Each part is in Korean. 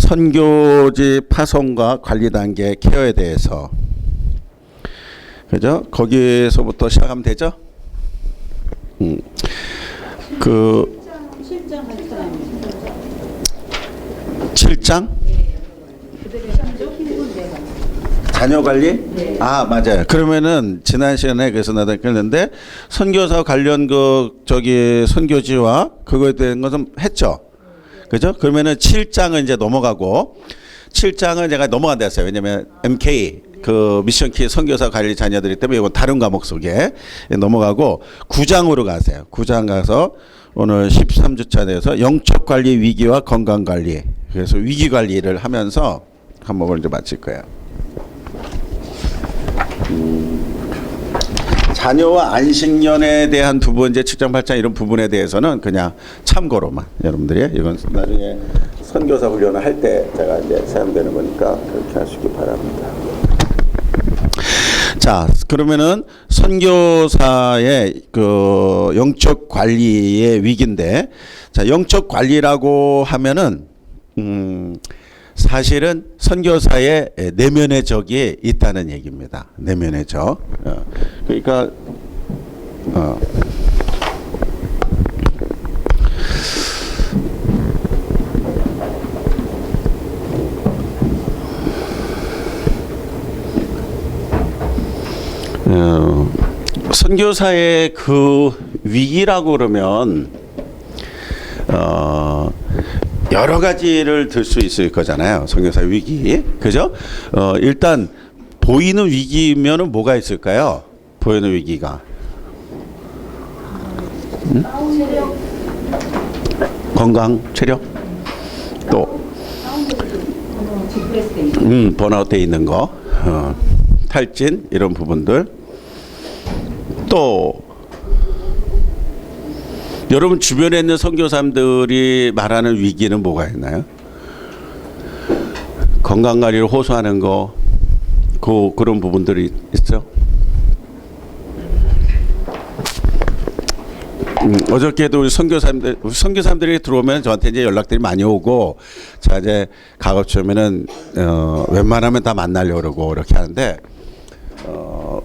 선교지 파송과 관리 단계 케어에 대해서, 그죠? 거기에서부터 시작하면 되죠? 그 7장? 자녀 관리? 아, 맞아요. 그러면은 지난 시간에 그래서 나도 했는데 선교사 관련 그 저기 선교지와 그거에 대한 것은 했죠. 그죠? 그러면은 7장은 이제 넘어가고 7장은 제가 넘어간다 했어요. 왜냐면 MK 그 미션키 선교사 관리 자녀들이 때문에 이건 다른 과목 속에 넘어가고 9장으로 가세요. 9장 가서 오늘 13주차 내에서 영적 관리 위기와 건강 관리. 그래서 위기 관리를 하면서 한번 이제 마칠 거예요. 자녀와 안식년에 대한 두 번째 7장 8장 이런 부분에 대해서는 그냥 참고로만 여러분들이 이건 나중에 선교사 훈련을 할 때 제가 이제 사용되는 거니까 그렇게 하시기 바랍니다. 자, 그러면은 선교사의 그 영적 관리의 위기인데, 자, 영적 관리라고 하면은 사실은 선교사의 내면의 적이 있다는 얘기입니다. 내면의 적. 그러니까 선교사의 그 위기라고 그러면 여러 가지를 들 수 있을 거잖아요. 선교사 위기, 그죠? 일단 보이는 위기면은 뭐가 있을까요? 보이는 위기가 건강, 체력, 또 번아웃돼 있는 거, 탈진 이런 부분들. 또 여러분 주변에 있는 선교사님들이 말하는 위기는 뭐가 있나요? 건강관리를 호소하는 거, 그런 부분들이 있죠. 어저께도 우리 선교사님들이 들어오면 저한테 이제 연락들이 많이 오고, 자 이제 가급적 오면은 웬만하면 다 만나려고 그러고 이렇게 하는데.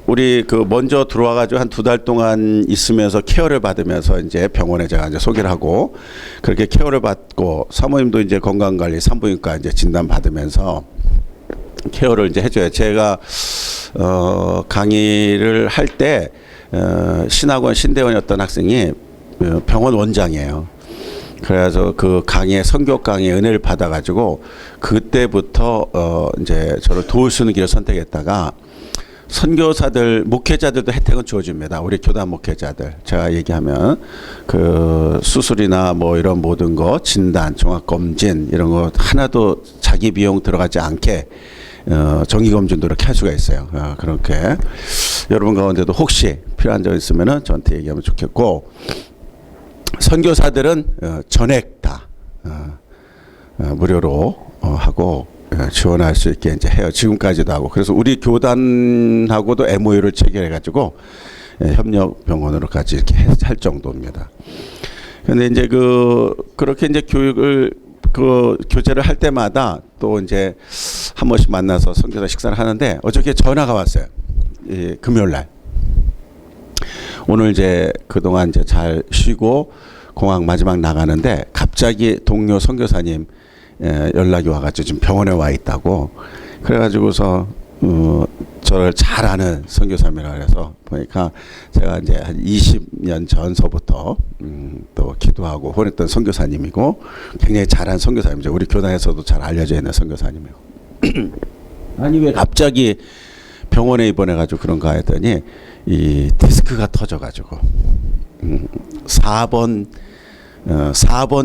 우리 그 먼저 들어와가지고 한 2달 동안 있으면서 케어를 받으면서 이제 병원에 제가 이제 소개를 하고 그렇게 케어를 받고 사모님도 이제 건강관리 산부인과 이제 진단 받으면서 케어를 이제 해줘요. 제가 강의를 할 때 신학원 신대원이었던 학생이 병원 원장이에요. 그래서 그 강의 선교 강의 은혜를 받아가지고 그때부터 이제 저를 도울 수 있는 길을 선택했다가. 선교사들, 목회자들도 혜택은 주어집니다. 우리 교단 목회자들. 제가 얘기하면 그 수술이나 뭐 이런 모든 거, 진단, 종합검진 이런 거 하나도 자기 비용 들어가지 않게 정기검진도 이렇게 할 수가 있어요. 그렇게 여러분 가운데도 혹시 필요한 점 있으면은 저한테 얘기하면 좋겠고, 선교사들은 전액 다 무료로 하고 지원할 수 있게 이제 해요. 지금까지도 하고. 그래서 우리 교단하고도 MOU를 체결해가지고 협력 병원으로까지 이렇게 할 정도입니다. 근데 이제 그렇게 이제 교제를 할 때마다 또 이제 한 번씩 만나서 선교사 식사를 하는데 어저께 전화가 왔어요. 금요일 날. 오늘 이제 그동안 이제 잘 쉬고 공항 마지막 나가는데 갑자기 동료 선교사님 연락이 와가지고 지금 병원에 와 있다고. 그래가지고서 저를 잘 아는 선교사님이라 그래서 보니까 제가 이제 한 20년 전서부터 또 기도하고 혼했던 선교사님이고 굉장히 잘한 선교사님이죠. 우리 교단에서도 잘 알려져 있는 선교사님이고. 아니 왜 갑자기 병원에 입원해가지고 그런가 했더니 이 디스크가 터져가지고 4번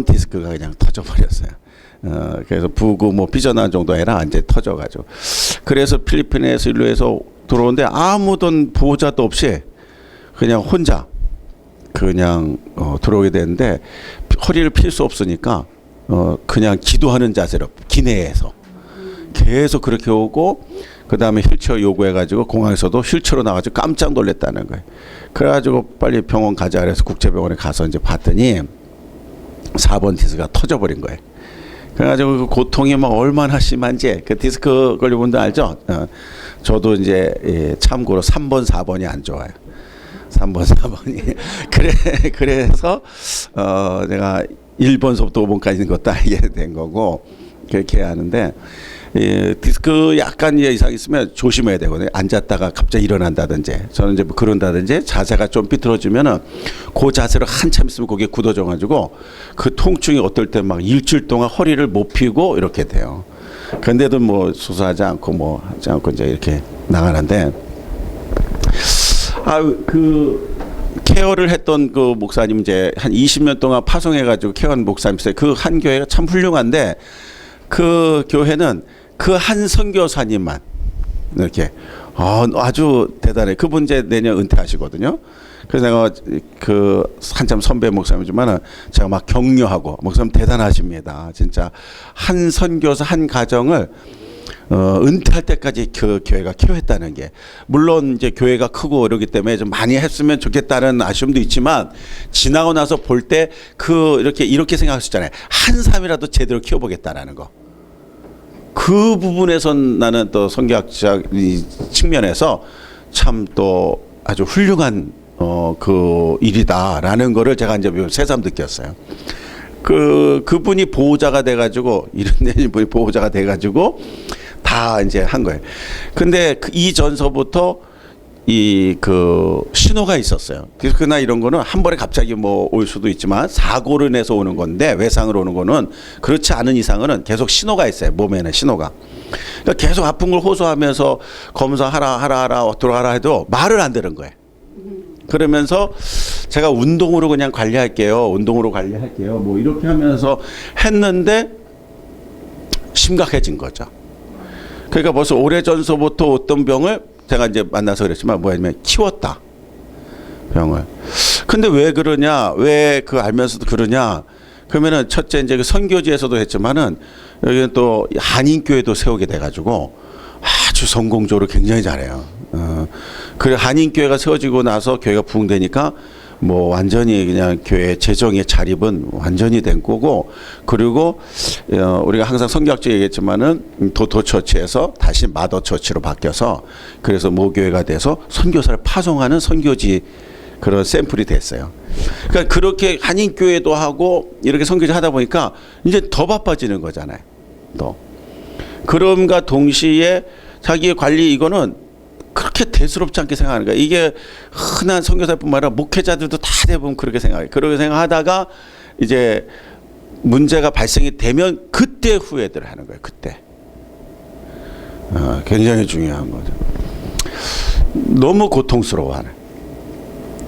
디스크가 그냥 터져버렸어요. 그래서 부고 뭐 삐져나온 정도 아니라 이제 터져가지고. 그래서 필리핀에서 일로에서 들어오는데 아무도 보호자도 없이 그냥 혼자 그냥 들어오게 되는데 허리를 필 수 없으니까 그냥 기도하는 자세로 기내에서 계속 그렇게 오고, 그 다음에 휠체어 요구해가지고 공항에서도 휠체어로 나가지고 깜짝 놀랐다는 거예요. 그래가지고 빨리 병원 가자 그래서 국제병원에 가서 이제 봤더니 4번 디스크가 터져버린 거예요. 그래가지고 그 고통이 막 얼마나 심한지 그 디스크 걸린 분들 알죠? 저도 이제 참고로 3번, 4번이 안 좋아요. 3번, 4번이 그래서 내가 1번서부터 5번까지 있는 것도 알게 된 거고 그렇게 하는데 디스크 약간 이상 있으면 조심해야 되거든요. 앉았다가 갑자기 일어난다든지 저는 이제 뭐 그런다든지 자세가 좀 삐뚤어지면은 그 자세로 한참 있으면 거기에 굳어져 가지고 그 통증이 어떨 때 막 일주일 동안 허리를 못 펴고 이렇게 돼요. 근데도 뭐 수술하지 않고 뭐 하지 않고 이제 이렇게 나가는데 그 케어를 했던 그 목사님 이제 한 20년 동안 파송해가지고 케어한 목사님 있어요. 그 한 교회가 참 훌륭한데 그 교회는 그 한 선교사님만 이렇게 아주 대단해. 그분 이제 내년 은퇴하시거든요. 그래서 내가 그 한참 선배 목사님이지만은 제가 막 격려하고 목사님 대단하십니다. 진짜 한 선교사 한 가정을 은퇴할 때까지 그 교회가 케어했다는 게 물론 이제 교회가 크고 이러기 때문에 좀 많이 했으면 좋겠다는 아쉬움도 있지만 지나고 나서 볼 때 그 이렇게 생각하셨잖아요. 한 사람이라도 제대로 키워보겠다라는 거. 그 부분에선 나는 또 선교학자 측면에서 참 또 아주 훌륭한 그 일이다라는 거를 제가 이제 새삼 느꼈어요. 그분이 보호자가 돼가지고 이런 분이 보호자가 돼가지고 다 이제 한 거예요. 근데 이 전서부터 그 신호가 있었어요. 그래서 그날 이런 거는 한 번에 갑자기 뭐 올 수도 있지만 사고를 내서 오는 건데 외상으로 오는 거는 그렇지 않은 이상은 계속 신호가 있어요. 몸에는 신호가. 그러니까 계속 아픈 걸 호소하면서 검사하라 들어가라 해도 말을 안 들은 거예요. 그러면서 제가 운동으로 그냥 관리할게요. 뭐 이렇게 하면서 했는데 심각해진 거죠. 그러니까 벌써 오래전서부터 어떤 병을 제가 이제 만나서 그랬지만 뭐냐면 키웠다. 병을. 근데 왜 그러냐? 왜 그 알면서도 그러냐? 그러면은 첫째 이제 그 선교지에서도 했지만은 여기는 또 한인교회도 세우게 돼가지고 아주 성공적으로 굉장히 잘해요. 그래 한인교회가 세워지고 나서 교회가 부흥되니까 뭐 완전히 그냥 교회 재정의 자립은 완전히 된 거고 그리고 우리가 항상 성경학적 얘기했지만은 도토처치에서 다시 마더처치로 바뀌어서 그래서 모교회가 돼서 선교사를 파송하는 선교지 그런 샘플이 됐어요. 그러니까 그렇게 한인교회도 하고 이렇게 선교지 하다 보니까 이제 더 바빠지는 거잖아요. 또 그럼과 동시에 자기의 관리 이거는 그렇게 대수롭지 않게 생각하는 거야. 이게 흔한 선교사뿐만 아니라 목회자들도 다 대부분 그렇게 생각해요. 그렇게 생각하다가 이제 문제가 발생이 되면 그때 후회들 하는 거예요. 그때. 굉장히 중요한 거죠. 너무 고통스러워하는.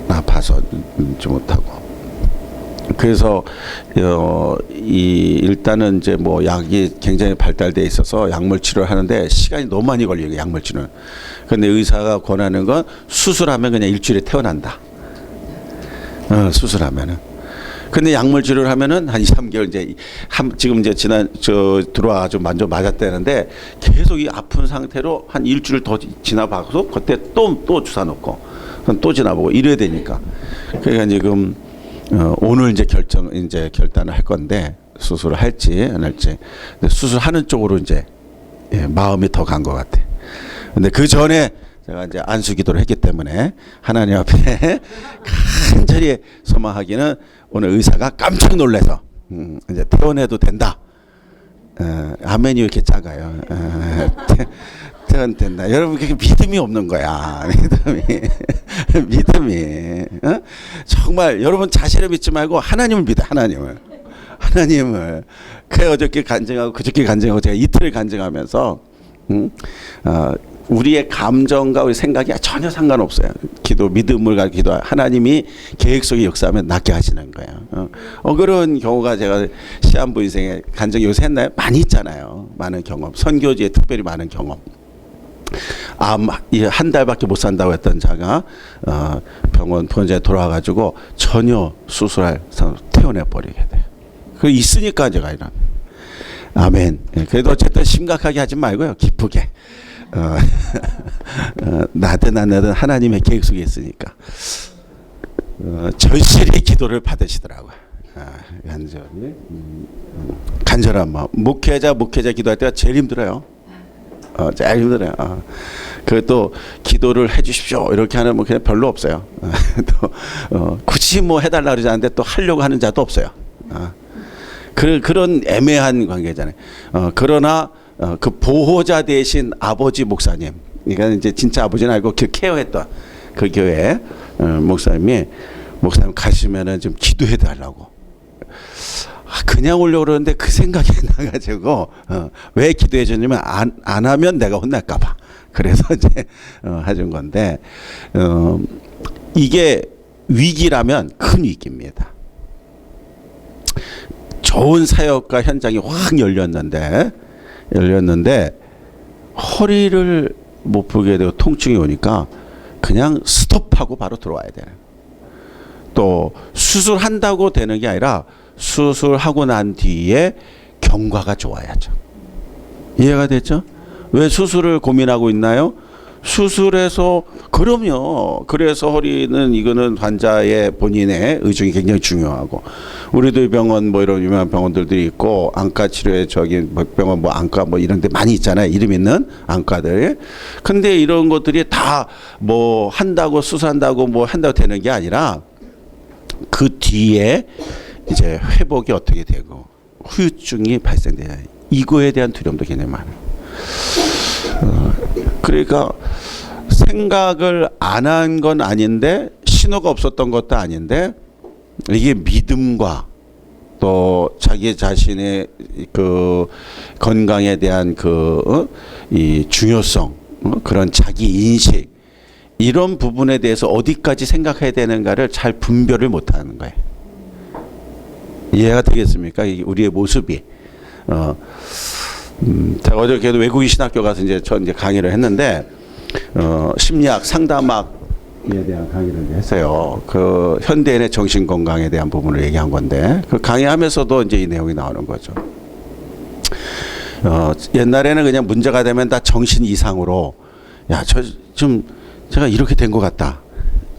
아파서 नु지 못하고. 그래서 일단은 이제 뭐 약이 굉장히 발달돼 있어서 약물 치료를 하는데 시간이 너무 많이 걸려요. 약물 치료는. 근데 의사가 권하는 건 수술하면 그냥 일주일에 퇴원한다. 수술하면은. 근데 약물 치료를 하면은 한 2, 3개월 이제 지금 이제 들어와가지고 만져 맞았다는데 계속 이 아픈 상태로 한 일주일 더 지나봐서 그때 또 주사 놓고 또 지나보고 이래야 되니까. 그러니까 지금 오늘 이제 결단을 할 건데 수술을 할지 안 할지. 근데 수술하는 쪽으로 이제 마음이 더 간 것 같아. 근데 그 전에 제가 이제 안수기도를 했기 때문에 하나님 앞에 간절히 소망하기는 오늘 의사가 깜짝 놀라서 이제 퇴원해도 된다. 아멘이 왜 이렇게 작아요? 퇴원된다. 여러분 그게 믿음이 없는 거야. 믿음이. 정말 여러분 자신을 믿지 말고 하나님을 믿어. 하나님을. 그래 어저께 간증하고 그저께 간증하고 제가 이틀을 간증하면서 우리의 감정과 우리 생각이 전혀 상관없어요. 믿음을 가지고 기도 하나님이 계획 속에 역사하면 낫게 하시는 거예요. 그런 경우가 제가 시한부 인생에 간증 요새 했나요? 많이 있잖아요. 많은 경험. 선교지에 특별히 많은 경험. 한 달밖에 못 산다고 했던 자가 병원 본전에 돌아와가지고 전혀 수술할 퇴원해 버리게 돼요. 그 있으니까 제가 이런. 아멘. 그래도 어쨌든 심각하게 하지 말고요. 기쁘게. 나든 안 나든 하나님의 계획 속에 있으니까 절실히 기도를 받으시더라고요. 간절히 간절한 마음. 목회자 기도할 때가 제일 힘들어요. 제일 힘들어요. 그 또 기도를 해주십시오 이렇게 하는 뭐 그냥 별로 없어요. 또 굳이 뭐 해달라 그러지 않는데 또 하려고 하는 자도 없어요. 그런 애매한 관계잖아요. 그러나 그 보호자 대신 아버지 목사님, 그러니까 이제 진짜 아버지는 알고 케어했던 그 교회 목사님 가시면은 좀 기도해 달라고. 그냥 오려고 그러는데 그 생각이 나가지고 왜 기도해 주냐면 안 하면 내가 혼날까봐. 그래서 이제 해준 건데 이게 위기라면 큰 위기입니다. 좋은 사역과 현장이 확 열렸는데 허리를 못 펴게 되고 통증이 오니까 그냥 스톱하고 바로 들어와야 되는. 또 수술한다고 되는 게 아니라 수술하고 난 뒤에 경과가 좋아야죠. 이해가 됐죠? 왜 수술을 고민하고 있나요? 수술해서 그럼요. 그래서 허리는 이거는 환자의 본인의 의중이 굉장히 중요하고 우리도 병원 뭐 이런 유명한 병원들이 있고 안과 치료에 저기 병원 뭐 안과 뭐 이런 데 많이 있잖아요. 이름 있는 안과들이. 근데 이런 것들이 다 뭐 한다고 수술한다고 뭐 한다고 되는 게 아니라 그 뒤에 이제 회복이 어떻게 되고 후유증이 발생돼요. 이거에 대한 두려움도 굉장히 많아요. 그러니까 생각을 안 한 건 아닌데 신호가 없었던 것도 아닌데 이게 믿음과 또 자기 자신의 그 건강에 대한 이 중요성, 그런 자기 인식 이런 부분에 대해서 어디까지 생각해야 되는가를 잘 분별을 못하는 거예요. 이해가 되겠습니까? 우리의 모습이. 제가 어저께도 외국인 신학교 가서 이제 강의를 했는데 심리학 상담학에 대한 강의를 했어요. 그 현대인의 정신 건강에 대한 부분을 얘기한 건데 그 강의하면서도 이제 이 내용이 나오는 거죠. 옛날에는 그냥 문제가 되면 다 정신 이상으로 제가 이렇게 된 것 같다.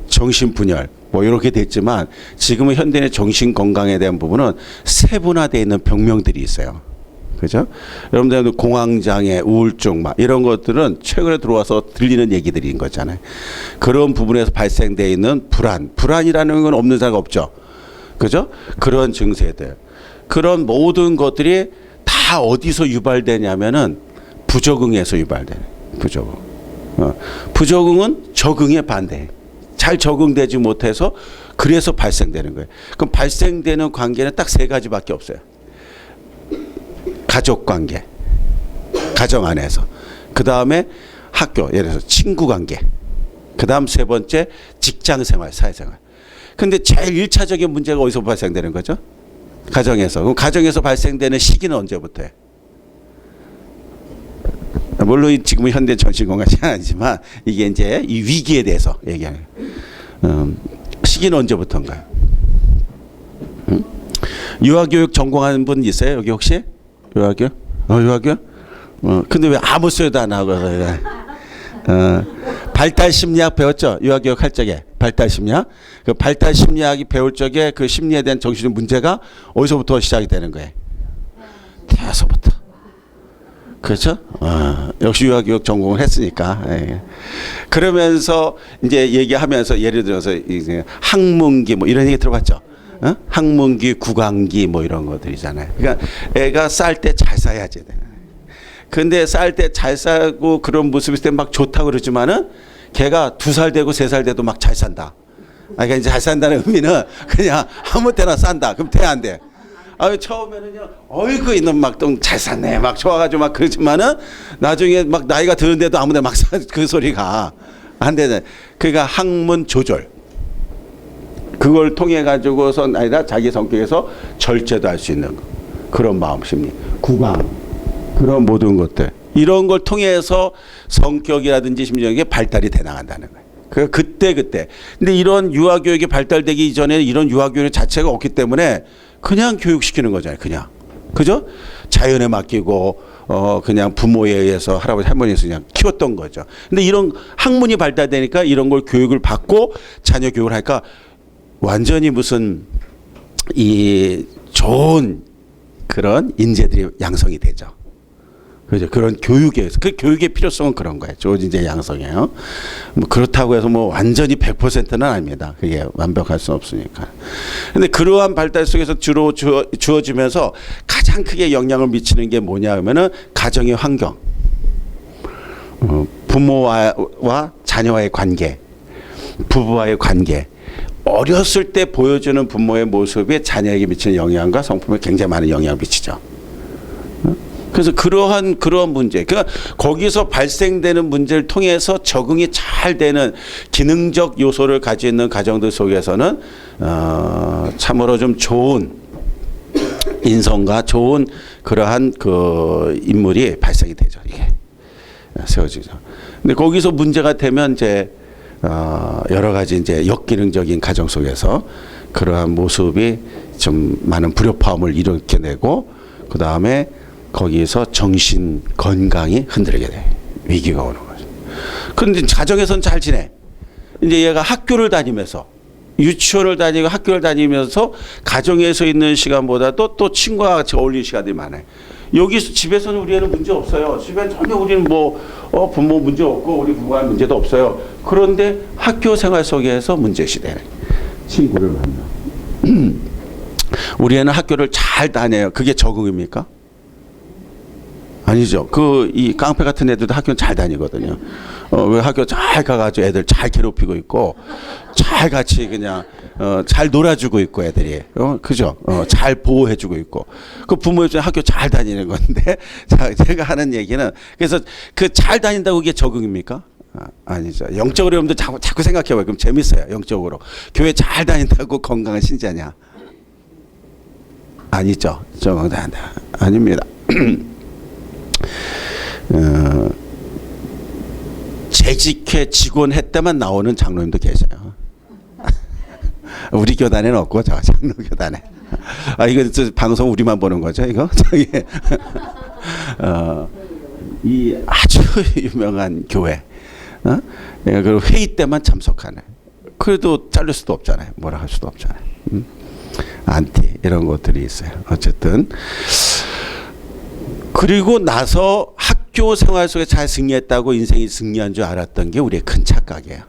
정신분열 뭐 이렇게 됐지만 지금은 현대인의 정신 건강에 대한 부분은 세분화되어 있는 병명들이 있어요. 그죠? 여러분들 공황장애, 우울증 막 이런 것들은 최근에 들어와서 들리는 얘기들인 거잖아요. 그런 부분에서 발생되어 있는 불안이라는 건 없는 사람이 없죠. 그죠? 그런 증세들. 그런 모든 것들이 다 어디서 유발되냐면은 부적응에서 유발되는 부적응. 부적응은 적응의 반대. 잘 적응되지 못해서 그래서 발생되는 거예요. 그럼 발생되는 관계는 딱 세 가지밖에 없어요. 가족 관계, 가정 안에서. 그 다음에 학교, 예를 들어서 친구 관계. 그 다음 세 번째 직장 생활, 사회생활. 근데 제일 1차적인 문제가 어디서 발생되는 거죠? 가정에서. 그럼 가정에서 발생되는 시기는 언제부터예요? 물론 지금은 현대 정신건강이 아니지만 이게 이제 이 위기에 대해서 얘기하는 시기는 언제부터인가요? 유아교육 전공하는 분 있어요? 여기 혹시? 유아교육? 유아교육? 근데 왜 아무 소리도 안 하고 발달심리학 배웠죠? 유아교육 할 적에 발달심리학. 그 발달심리학이 배울 적에 그 심리에 대한 정신적 문제가 어디서부터 시작이 되는 거예요? 태아서부터. 그렇죠? 역시 유아교육 전공을 했으니까. 예. 그러면서 이제 얘기하면서 예를 들어서 이제 학문기 뭐 이런 얘기 들어봤죠? 학문기, 구강기 뭐 이런 것들이잖아요. 그러니까 애가 쌀 때 잘 싸야지. 근데 쌀 때 잘 싸고 그런 모습일 때 막 좋다고 그러지만은 걔가 2살 되고 3살 돼도 막 잘 산다. 그러니까 이제 잘 산다는 의미는 그냥 아무 때나 싼다. 그럼 돼 안 돼? 처음에는요, 어이구, 이놈 막 잘 샀네. 막 좋아가지고 막 그러지만은 나중에 막 나이가 드는데도 아무데 막 그 소리가 안 되네. 그러니까 학문 조절. 그걸 통해 가지고선 아니라 자기 성격에서 절제도 할 수 있는 거. 그런 마음 심리. 구강. 그런 모든 것들. 이런 걸 통해서 성격이라든지 심리적인 발달이 돼 나간다는 거예요. 그때. 근데 이런 유아교육이 발달되기 이전에 이런 유아교육 자체가 없기 때문에 그냥 교육시키는 거잖아요. 그냥. 그죠? 자연에 맡기고 그냥 부모에 의해서 할아버지 할머니에서 그냥 키웠던 거죠. 근데 이런 학문이 발달되니까 이런 걸 교육을 받고 자녀 교육을 하니까 완전히 무슨 이 좋은 그런 인재들이 양성이 되죠. 그죠? 그런 교육에 그 교육의 필요성은 그런 거예요. 좋은 인재 양성이에요. 뭐 그렇다고 해서 뭐 완전히 100%는 아닙니다. 그게 완벽할 수 없으니까. 근데 그러한 발달 속에서 주로 주어지면서 가장 크게 영향을 미치는 게 뭐냐 하면은 가정의 환경, 부모와 자녀와의 관계, 부부와의 관계. 어렸을 때 보여주는 부모의 모습이 자녀에게 미치는 영향과 성품에 굉장히 많은 영향을 미치죠. 그래서 그러한 문제, 그러니까 거기서 발생되는 문제를 통해서 적응이 잘 되는 기능적 요소를 가지고 있는 가정들 속에서는 참으로 좀 좋은 인성과 좋은 그러한 그 인물이 발생이 되죠. 이게 세워지죠. 근데 거기서 문제가 되면 이제 여러 가지 이제 역기능적인 가정 속에서 그러한 모습이 좀 많은 불협화음을 일으켜내고 그 다음에 거기에서 정신 건강이 흔들리게 돼. 위기가 오는 거죠. 그런데 가정에서는 잘 지내. 이제 얘가 학교를 다니면서 유치원을 다니고 학교를 다니면서 가정에서 있는 시간보다도 또 친구와 같이 어울리는 시간들이 많아요. 여기서 집에서는 우리 애는 문제 없어요. 집에 전혀 우리는 뭐 부모 문제 없고 우리 부부와 문제도 없어요. 그런데 학교 생활 속에서 문제시되는 친구를 만나. 우리 애는 학교를 잘 다녀요. 그게 적응입니까? 아니죠. 이 깡패 같은 애들도 학교는 잘 다니거든요. 왜 학교 잘 가가지고 애들 잘 괴롭히고 있고, 잘 같이 그냥, 잘 놀아주고 있고 애들이. 그죠? 잘 보호해주고 있고. 그 부모 입장에 학교 잘 다니는 건데, 자, 제가 하는 얘기는, 그래서 그 잘 다닌다고 그게 적응입니까? 아니죠. 영적으로 여러분들 자꾸 생각해봐요. 그럼 재밌어요. 영적으로. 교회 잘 다닌다고 건강한 신자냐? 아니죠. 아닙니다. 재직회 직원회 때만 나오는 장로님도 계셔요. 우리 교단에는 없고 저 장로 교단에. 이거 방송 우리만 보는 거죠, 이거? 저기 이 아주 유명한 교회. 그 회의 때만 참석하네. 그래도 자를 수도 없잖아요. 뭐라 할 수도 없잖아요. 안티 이런 것들이 있어요. 어쨌든. 그리고 나서 학교 생활 속에 잘 승리했다고 인생이 승리한 줄 알았던 게 우리의 큰 착각이에요.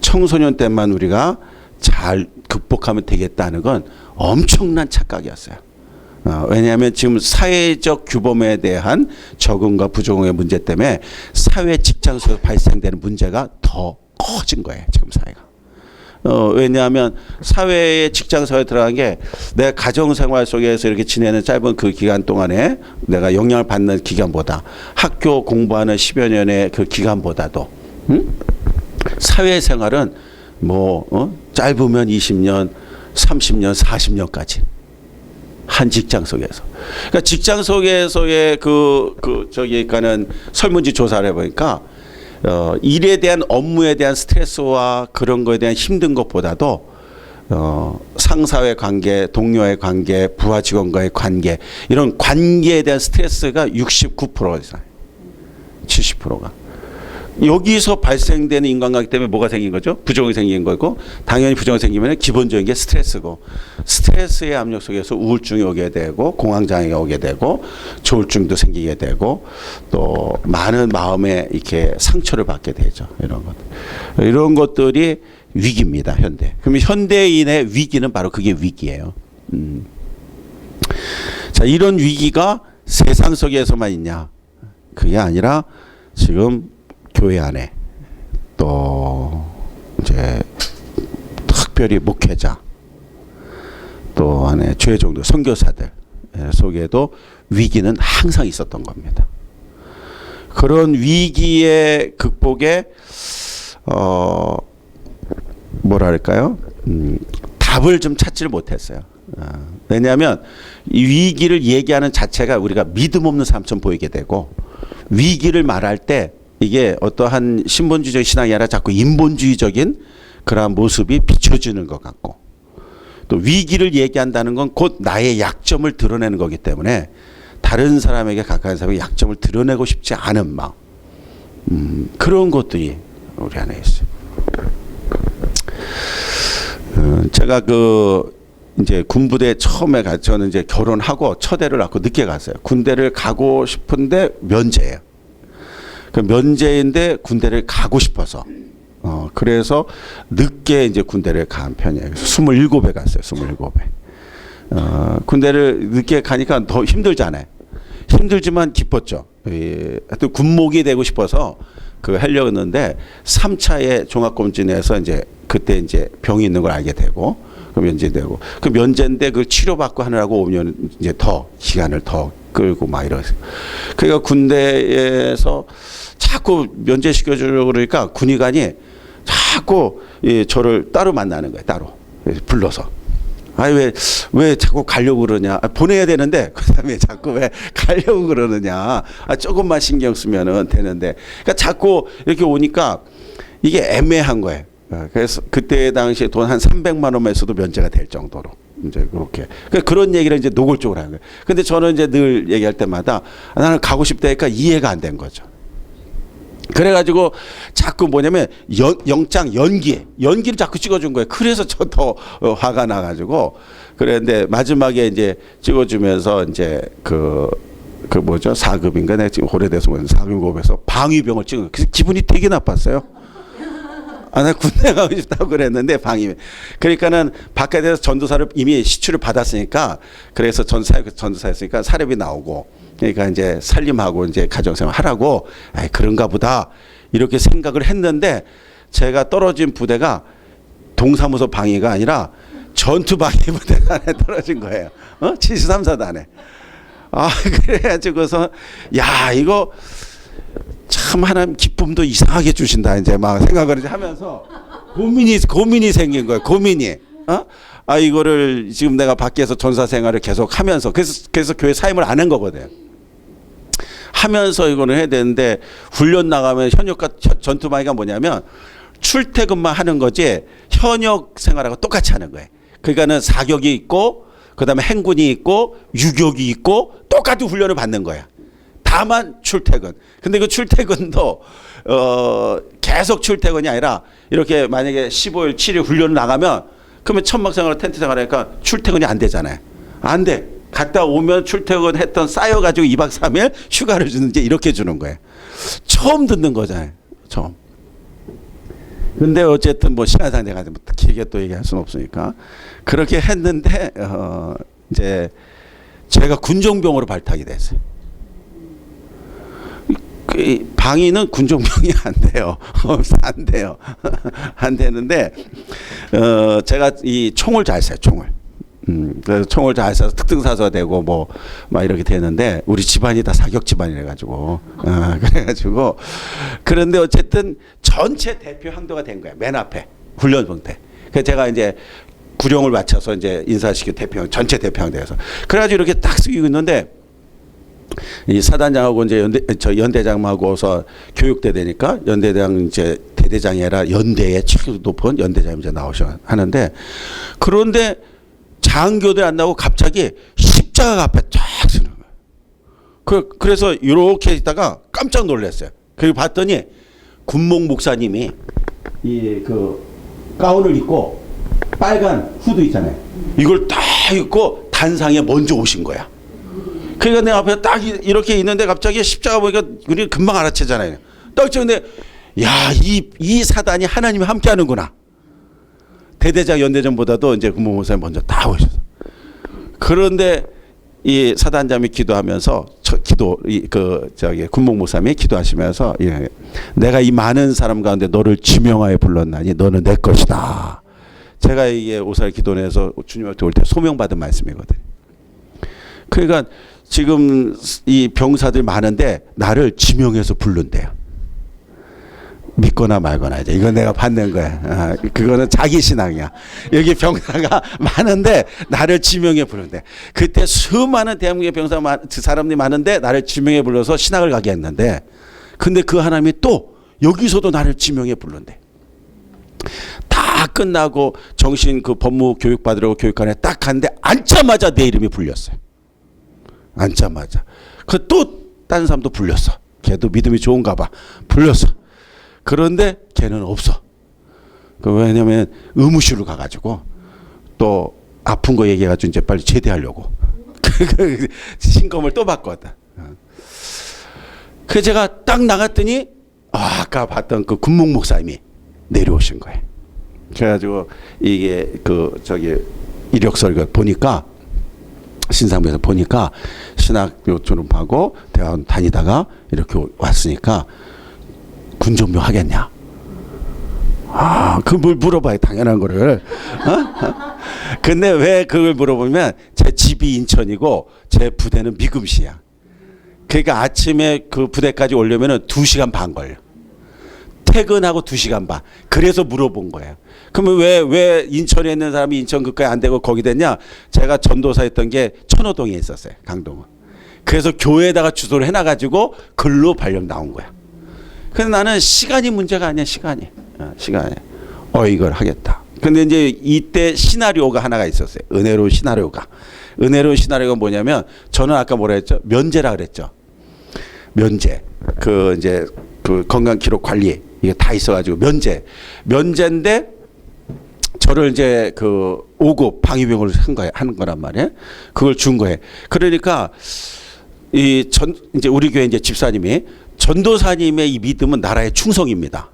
청소년 때만 우리가 잘 극복하면 되겠다는 건 엄청난 착각이었어요. 왜냐하면 지금 사회적 규범에 대한 적응과 부적응의 문제 때문에 사회 직장 속에서 발생되는 문제가 더 커진 거예요. 지금 사회가. 왜냐하면 사회에 직장 사회에 들어간 게 내가 가정생활 속에서 이렇게 지내는 짧은 그 기간 동안에 내가 영향을 받는 기간보다 학교 공부하는 10여 년의 그 기간보다도 사회생활은 짧으면 20년, 30년, 40년까지 한 직장 속에서. 그러니까 직장 속에서의 그러니까는 설문지 조사를 해보니까 일에 대한 업무에 대한 스트레스와 그런 거에 대한 힘든 것보다도 상사와의 관계, 동료와의 관계, 부하 직원과의 관계 이런 관계에 대한 스트레스가 69% 이상, 70%가 여기서 발생되는 인간관계 때문에 뭐가 생긴 거죠? 부정이 생긴 거고 당연히 부정이 생기면 기본적인 게 스트레스고 스트레스의 압력 속에서 우울증이 오게 되고 공황장애가 오게 되고 조울증도 생기게 되고 또 많은 마음에 이렇게 상처를 받게 되죠. 이런 것들이 위기입니다. 현대. 그럼 현대인의 위기는 바로 그게 위기예요. 자, 이런 위기가 세상 속에서만 있냐? 그게 아니라 지금 교회 안에 또 이제 특별히 목회자 또 안에 죄종들 선교사들 속에도 위기는 항상 있었던 겁니다. 그런 위기의 극복에 뭐랄까요? 답을 좀 찾지를 못했어요. 왜냐하면 이 위기를 얘기하는 자체가 우리가 믿음 없는 사람처럼 보이게 되고 위기를 말할 때 이게 어떠한 신본주의적 신앙이 아니라 자꾸 인본주의적인 그러한 모습이 비춰지는 것 같고 또 위기를 얘기한다는 건 곧 나의 약점을 드러내는 거기 때문에 다른 사람에게 가까운 사람의 약점을 드러내고 싶지 않은 마음 그런 것들이 우리 안에 있어요. 제가 이제 군부대 처음에 저는 이제 결혼하고 첫애를 낳고 늦게 갔어요. 군대를 가고 싶은데 면제예요. 그 면제인데 군대를 가고 싶어서. 그래서 늦게 이제 군대를 간 편이에요. 그래서 27에 갔어요. 27에. 군대를 늦게 가니까 더 힘들잖아요. 힘들지만 기뻤죠. 하여튼 군목이 되고 싶어서 하려고 했는데 3차에 종합검진에서 이제 그때 이제 병이 있는 걸 알게 되고 그 면제되고 그 면제인데 그 치료받고 하느라고 5년 이제 더 기간을 더 끌고 막 이러세요. 그러니까 군대에서 자꾸 면제시켜주려고 그러니까 군의관이 자꾸 저를 따로 만나는 거예요. 따로 불러서. 아니 왜 자꾸 가려고 그러냐. 보내야 되는데 그다음에 자꾸 왜 가려고 그러느냐. 조금만 신경 쓰면은 되는데. 그러니까 자꾸 이렇게 오니까 이게 애매한 거예요. 그래서 그때 당시에 돈 한 300만 원만 있어도 면제가 될 정도로 이제 그렇게 그런 얘기를 이제 노골적으로 하는 거예요. 근데 저는 이제 늘 얘기할 때마다 나는 가고 싶다니까 이해가 안 된 거죠. 그래가지고 자꾸 뭐냐면 영장 연기를 자꾸 찍어준 거예요. 그래서 저 더 화가 나가지고 그랬는데 마지막에 이제 찍어주면서 이제 뭐죠 4급인가 내가 지금 오래돼서 4급에서 방위병을 찍은 거예요. 그래서 기분이 되게 나빴어요. 나 군대 가고 싶다고 그랬는데 방위. 그러니까는 바깥에서 전도사를 이미 시추를 받았으니까 그래서 전도사였으니까 사례비 나오고 그러니까 이제 살림하고 이제 가정생활 하라고 그런가 보다 이렇게 생각을 했는데 제가 떨어진 부대가 동사무소 방위가 아니라 전투 방위 부대가 안에 떨어진 거예요. 73사단에. 그래가지고서 야 이거 참 하나님 기쁨도 이상하게 주신다 이제 막 생각을 이제 하면서 고민이 생긴 거예요. 고민이. 이거를 지금 내가 밖에서 전사 생활을 계속 하면서 그래서 교회 사임을 안 한 거거든. 하면서 이거는 해야 되는데 훈련 나가면 현역과 전투방위가 뭐냐면 출퇴근만 하는 거지 현역 생활하고 똑같이 하는 거예요. 그러니까는 사격이 있고 그다음에 행군이 있고 유격이 있고 똑같은 훈련을 받는 거야. 다만 출퇴근. 근데 그 출퇴근도 계속 출퇴근이 아니라 이렇게 만약에 15일 7일 훈련을 나가면 그러면 천막생활 텐트 생활하니까 출퇴근이 안 되잖아요. 안 돼. 갔다 오면 출퇴근했던 쌓여가지고 2박 3일 휴가를 주는지 이렇게 주는 거예요. 처음 듣는 거잖아요. 처음. 근데 어쨌든 뭐 시간상 내가 길게 또 얘기할 수는 없으니까 그렇게 했는데 이제 제가 군종병으로 발탁이 됐어요. 방위는 군종병이 안 돼요. 안 돼요. 안 되는데 제가 이 총을 잘 쏴요. 총을. 그래서 총을 잘 쏴서 특등사수가 되고 뭐 막 이렇게 되는데 우리 집안이 다 사격 집안이라 가지고 그래가지고 그런데 어쨌든 전체 대표 항도가 된 거야. 맨 앞에 훈련병 때. 그래서 제가 이제 구령을 맞춰서 이제 인사시켜 전체 대표항 돼서 그래가지고 이렇게 딱 쓰고 있는데. 이 사단장하고 이제 연대장하고서 교육대 되니까 연대장 이제 대대장이 아니라 연대의 최고 높은 연대장이 이제 나오셔 하는데 그런데 장교대 안 나오고 갑자기 십자가 앞에 쫙 서는 거예요. 그래서 이렇게 있다가 깜짝 놀랐어요. 그리고 봤더니 군목 목사님이 가운을 입고 빨간 후드 있잖아요. 이걸 딱 입고 단상에 먼저 오신 거야. 그러니까 내 앞에 딱 이렇게 있는데 갑자기 십자가 보니까 우리는 금방 알아채잖아요. 딱 근데 야, 이 사단이 하나님이 함께 하는구나. 대대장 연대장보다도 이제 군목목사님 먼저 다 오셔서. 그런데 이 사단장이 기도하면서 군목목사님이 기도하시면서 내가 이 많은 사람 가운데 너를 지명하여 불렀나니 너는 내 것이다. 제가 이게 오살 기도내에서 주님한테 올 때 소명받은 말씀이거든요. 그러니까 지금 이 병사들 많은데 나를 지명해서 부른대요. 믿거나 말거나 이제 이건 내가 받는 거야. 그거는 자기 신앙이야. 여기 병사가 많은데 나를 지명해 부른대. 그때 수많은 대한민국의 병사 사람들이 많은데 나를 지명해 불러서 신학을 가게 했는데, 근데 그 하나님이 또 여기서도 나를 지명해 부른대. 다 끝나고 정신 법무 교육 받으려고 교육관에 딱 갔는데 앉자마자 내 이름이 불렸어요. 앉자마자. 또 다른 사람도 불렸어. 걔도 믿음이 좋은가 봐. 불렸어. 그런데 걔는 없어. 왜냐면 의무실로 가가지고 또 아픈 거 얘기해가지고 이제 빨리 제대하려고 신검을 또 받거든. 그 제가 딱 나갔더니 아까 봤던 그 군목 목사님이 내려오신 거예요. 그래가지고 이게 이력서를 보니까 신상부에서 보니까 신학교 졸업하고 대학원 다니다가 이렇게 왔으니까 군종병 하겠냐? 그걸 물어봐야 당연한 거를. 근데 왜 그걸 물어보면 제 집이 인천이고 제 부대는 미금시야. 그러니까 아침에 그 부대까지 오려면은 2시간 반 걸려. 퇴근하고 2시간 반. 그래서 물어본 거예요. 그러면 왜 인천에 있는 사람이 인천 그까지 안 되고 거기 됐냐? 제가 전도사 했던 게 천호동에 있었어요. 강동은. 그래서 교회에다가 주소를 해놔가지고 글로 발령 나온 거야. 그래서 나는 시간이 문제가 아니야. 시간이. 이걸 하겠다. 근데 이제 이때 시나리오가 하나가 있었어요. 은혜로운 시나리오가. 은혜로운 시나리오가 뭐냐면 저는 아까 뭐라 했죠? 면제라 그랬죠. 면제. 이제 건강 기록 관리 이게 다 있어가지고 면제인데 저를 이제 5급 방위병으로 하는 거란 말이에요. 그걸 준 거예요. 그러니까 이제 우리 교회 이제 집사님이 전도사님의 이 믿음은 나라의 충성입니다.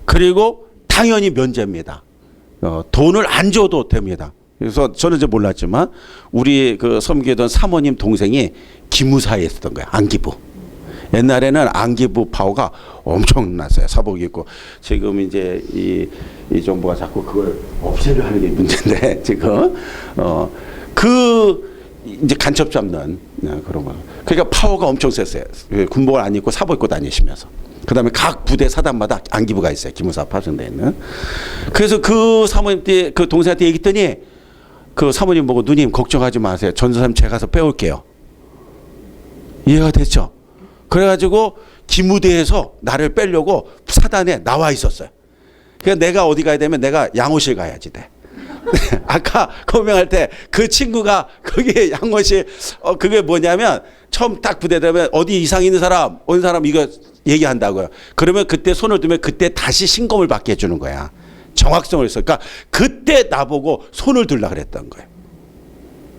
그리고 당연히 면제입니다. 돈을 안 줘도 됩니다. 그래서 저는 이제 몰랐지만 우리 섬기던 사모님 동생이 기무사에 있었던 거야. 안기부. 옛날에는 안기부 파워가 엄청났어요. 사복 입고. 지금 이제 이 정부가 자꾸 그걸 없애려 하는 게 문제인데 지금 이제 간첩 잡는 그런 거. 그러니까 파워가 엄청 셌어요. 군복을 안 입고 사복 입고 다니시면서. 그다음에 각 부대 사단마다 안기부가 있어요. 기무사 파송돼 있는. 그래서 그 사모님 때 그 동생한테 얘기했더니 그 사모님 보고 누님 걱정하지 마세요. 전도사님 제가 가서 빼올게요. 이해가 됐죠? 그래가지고 기무대에서 나를 빼려고 사단에 나와 있었어요. 그러니까 내가 어디 가야 되면 내가 양호실 가야지 돼. 아까 고명할 때 그 친구가 거기에 양호실 그게 뭐냐면 처음 딱 부대 되면 어디 이상 있는 사람 온 사람 이거 얘기한다고요. 그러면 그때 손을 두면 그때 다시 신검을 받게 해주는 거야. 정확성을 해서. 그러니까 그때 나보고 손을 들라 그랬던 거예요.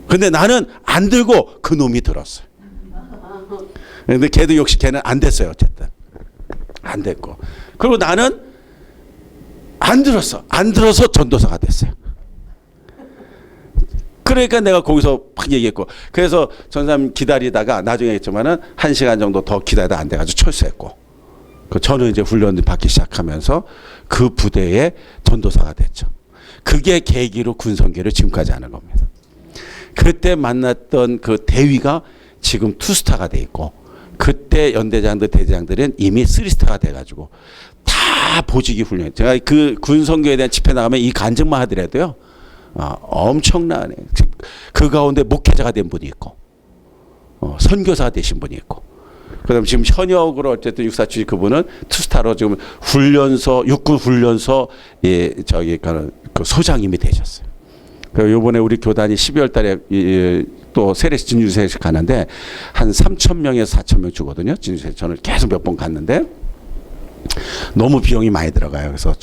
근데 나는 안 들고 그 놈이 들었어요. 근데 걔도 역시 걔는 안 됐어요. 어쨌든 안 됐고. 그리고 나는 안 들었어. 안 들어서 전도사가 됐어요. 그러니까 내가 거기서 막 얘기했고. 그래서 전사님 기다리다가 나중에 했지만은 1시간 정도 더 기다리다 안 돼가지고 철수했고. 저는 이제 훈련을 받기 시작하면서 그 부대의 전도사가 됐죠. 그게 계기로 군성계를 지금까지 하는 겁니다. 그때 만났던 그 대위가 지금 투스타가 돼 있고 그때 연대장들 대대장들은 이미 3스타가 돼가지고 다 보직이 훈련. 제가 그 군성교에 대한 집회 나가면 이 간증만 하더라도요. 엄청나네. 그 가운데 목회자가 된 분이 있고 선교사가 되신 분이 있고 그다음에 지금 현역으로 어쨌든 육사추지 그분은 투스타로 지금 육군 훈련소 그 소장님이 되셨어요. 그리고 이번에 우리 교단이 12월 달에 또 세례식 진주세례식 가는데 한 3,000명에서 4,000명 주거든요. 진주세례식 저는 계속 몇 번 갔는데 너무 비용이 많이 들어가요. 그래서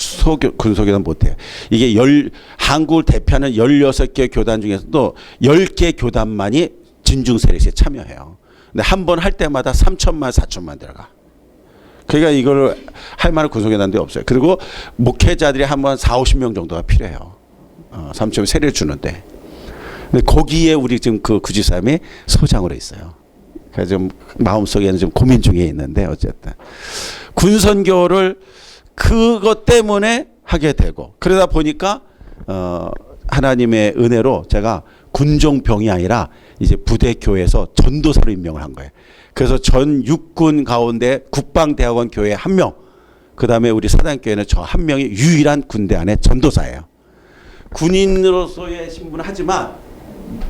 군소교단 못해요. 이게 한국을 대표하는 16개 교단 중에서도 10개 교단만이 진중세례식에 참여해요. 근데 한 번 할 때마다 3천만 4천만 들어가. 그러니까 이걸 할 만한 군소교단도 없어요. 그리고 목회자들이 한 번 40-50명 정도가 필요해요. 3천 세례를 주는데. 근데 거기에 우리 지금 그 구지사님이 소장으로 있어요. 그래서 좀 마음속에는 좀 고민 중에 있는데 어쨌든 군선교를 그것 때문에 하게 되고 그러다 보니까 하나님의 은혜로 제가 군종병이 아니라 이제 부대교회에서 전도사로 임명을 한 거예요. 그래서 전 육군 가운데 국방대학원 교회 1명, 그 다음에 우리 사단교회는 저 1명이 유일한 군대 안에 전도사예요. 군인으로서의 신분을 하지만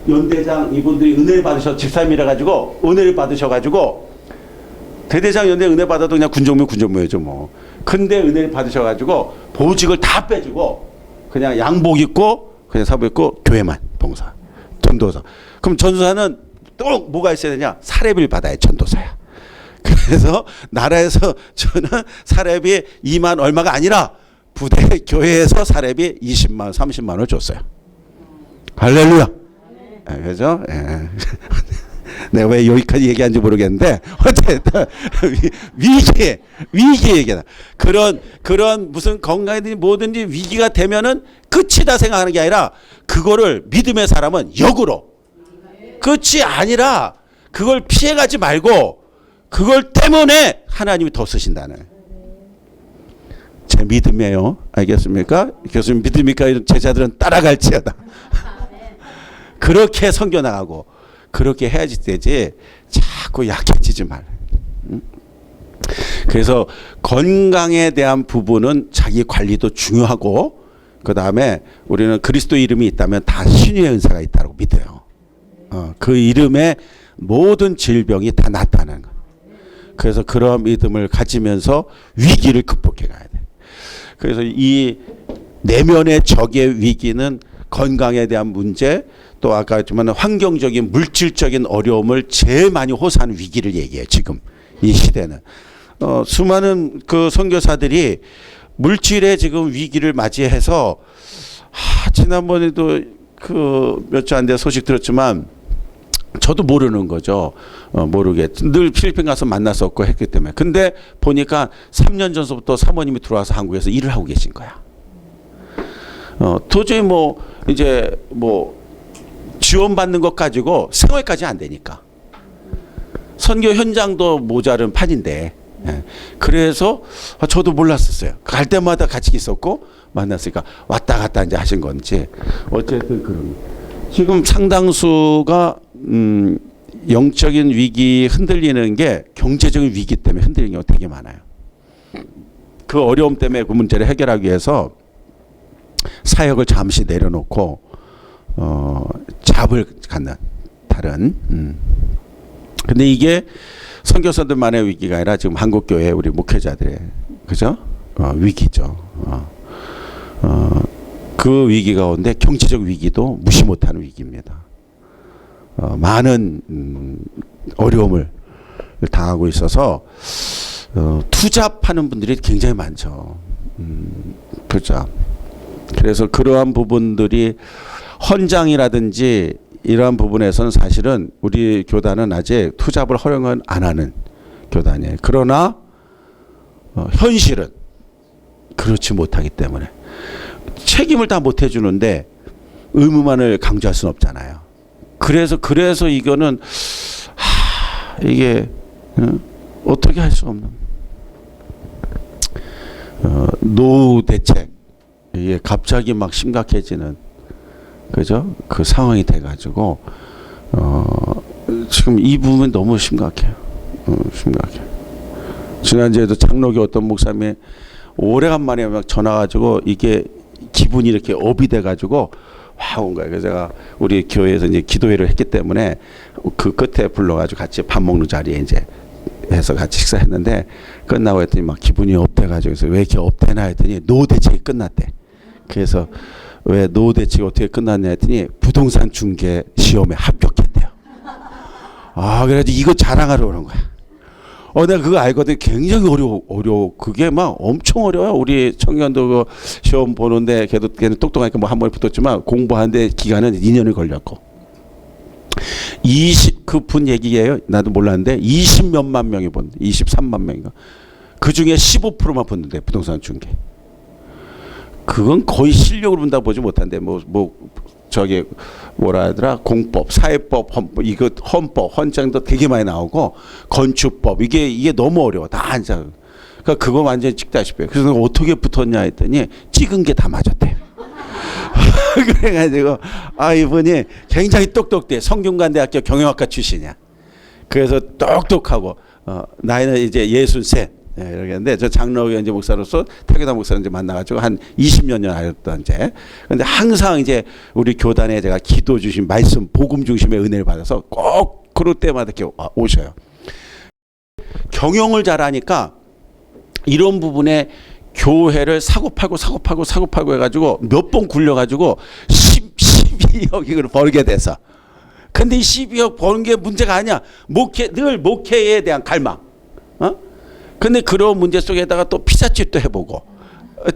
연대장 이분들이 은혜를 받으셔 집사님이라 가지고 은혜를 받으셔가지고 대대장 연대 은혜 받아도 그냥 군종묘죠 뭐. 근데 은혜를 받으셔가지고 보직을 다 빼주고 그냥 양복 입고 그냥 사복 입고 교회만 봉사 전도사. 그럼 전도사는 또 뭐가 있어야 되냐? 사례비를 받아야 전도사야. 그래서 나라에서 저는 사례비 2만 얼마가 아니라 부대 교회에서 사례비 20만 원, 30만 원을 줬어요. 할렐루야. 그죠? 예. 내가 왜 여기까지 얘기하는지 모르겠는데 어쨌든 위기 얘기다. 그런 무슨 건강이든지 뭐든지 위기가 되면은 끝이다 생각하는 게 아니라 그거를 믿음의 사람은 역으로 끝이 아니라 그걸 피해가지 말고 그걸 때문에 하나님이 더 쓰신다는 제 믿음이에요. 알겠습니까? 교수님 믿습니까? 제자들은 따라갈지어다. 그렇게 섬겨나가고 그렇게 해야지 되지 자꾸 약해지지 말아요. 그래서 건강에 대한 부분은 자기 관리도 중요하고 그 다음에 우리는 그리스도 이름이 있다면 다 신유의 은사가 있다고 믿어요. 그 이름에 모든 질병이 다 낫다는 거. 그래서 그런 믿음을 가지면서 위기를 극복해 가야 돼. 그래서 이 내면의 적의 위기는 건강에 대한 문제 또 아까 했지만 환경적인 물질적인 어려움을 제일 많이 호소하는 위기를 얘기해요. 지금 이 시대는 수많은 그 선교사들이 물질의 지금 위기를 맞이해서 지난번에도 그 몇 주 안 돼 소식 들었지만 저도 모르는 거죠. 늘 필리핀 가서 만났었고 했기 때문에. 근데 보니까 3년 전서부터 사모님이 들어와서 한국에서 일을 하고 계신 거야. 도저히 이제 지원받는 것 가지고 생활까지 안 되니까. 선교 현장도 모자른 판인데. 그래서 저도 몰랐었어요. 갈 때마다 같이 있었고 만났으니까 왔다 갔다 이제 하신 건지. 어쨌든 그런. 지금 상당수가 영적인 위기 흔들리는 게 경제적인 위기 때문에 흔들리는 경우가 되게 많아요. 그 어려움 때문에 그 문제를 해결하기 위해서 사역을 잠시 내려놓고 잡을 갖는 다른 근데 이게 선교사들만의 위기가 아니라 지금 한국교회 우리 목회자들의 그죠? 위기죠. 그 위기 가운데 경제적 위기도 무시 못하는 위기입니다. 많은 어려움을 당하고 있어서 투잡하는 분들이 굉장히 많죠. 투잡. 그래서 그러한 부분들이 헌장이라든지 이러한 부분에서는 사실은 우리 교단은 아직 투잡을 허용은 안 하는 교단이에요. 그러나 현실은 그렇지 못하기 때문에 책임을 다 못 해주는데 의무만을 강조할 수는 없잖아요. 그래서 이거는 이게 어떻게 할 수 없는 노후 대책 이게 갑자기 막 심각해지는 그죠? 그 상황이 돼가지고 지금 이 부분 너무 심각해요. 심각해. 지난주에도 장로교 어떤 목사님이 오래간만에 막 전화 가지고 이게 기분이 이렇게 업이 돼가지고 와 온 거예요. 그래서 제가 우리 교회에서 이제 기도회를 했기 때문에 그 끝에 불러가지고 같이 밥 먹는 자리에 이제 해서 같이 식사했는데 끝나고 했더니 막 기분이 업돼가지고 그래서 왜 이렇게 업되나 했더니 노후 대책이 끝났대. 그래서 왜 노후 대책이 어떻게 끝났냐 했더니 부동산 중개 시험에 합격했대요. 그래가지고 이거 자랑하러 오는 거야. 내가 그거 알거든. 굉장히 어려워. 그게 막 엄청 어려워요. 우리 청년도 그 시험 보는데 걔는 똑똑하니까 한 번에 붙었지만 공부하는데 기간은 2년이 걸렸고. 그분 얘기예요. 나도 몰랐는데 20몇만 명이 본대. 23만 명인가. 그 중에 15%만 붙는데 부동산 중개. 그건 거의 실력으로 본다고 보지 못한데 저기 뭐라 하더라 공법, 사회법, 헌법, 이거 헌법, 헌장도 되게 많이 나오고 건축법 이게 너무 어려워 다 앉아. 그러니까 그거 완전히 찍다시피. 그래서 어떻게 붙었냐 했더니 찍은 게 다 맞았대. 그래가지고 이분이 굉장히 똑똑해. 성균관대학교 경영학과 출신이야. 그래서 똑똑하고 나이는 이제 63. 이러겠는데 저 장로교 이제 목사로서 태교단 목사를 이제 만나가지고 한 20몇 년 알았던 이제. 근데 항상 이제 우리 교단에 제가 기도 주신 말씀 복음 중심의 은혜를 받아서 꼭 그럴 때마다 이렇게 오셔요. 경영을 잘하니까 이런 부분에 교회를 사고팔고 해가지고 몇 번 굴려가지고 12억을 벌게 돼서. 근데 이 12억 버는 게 문제가 아니야. 늘 목회에 대한 갈망. 근데 그런 문제 속에다가 또 피자집도 해보고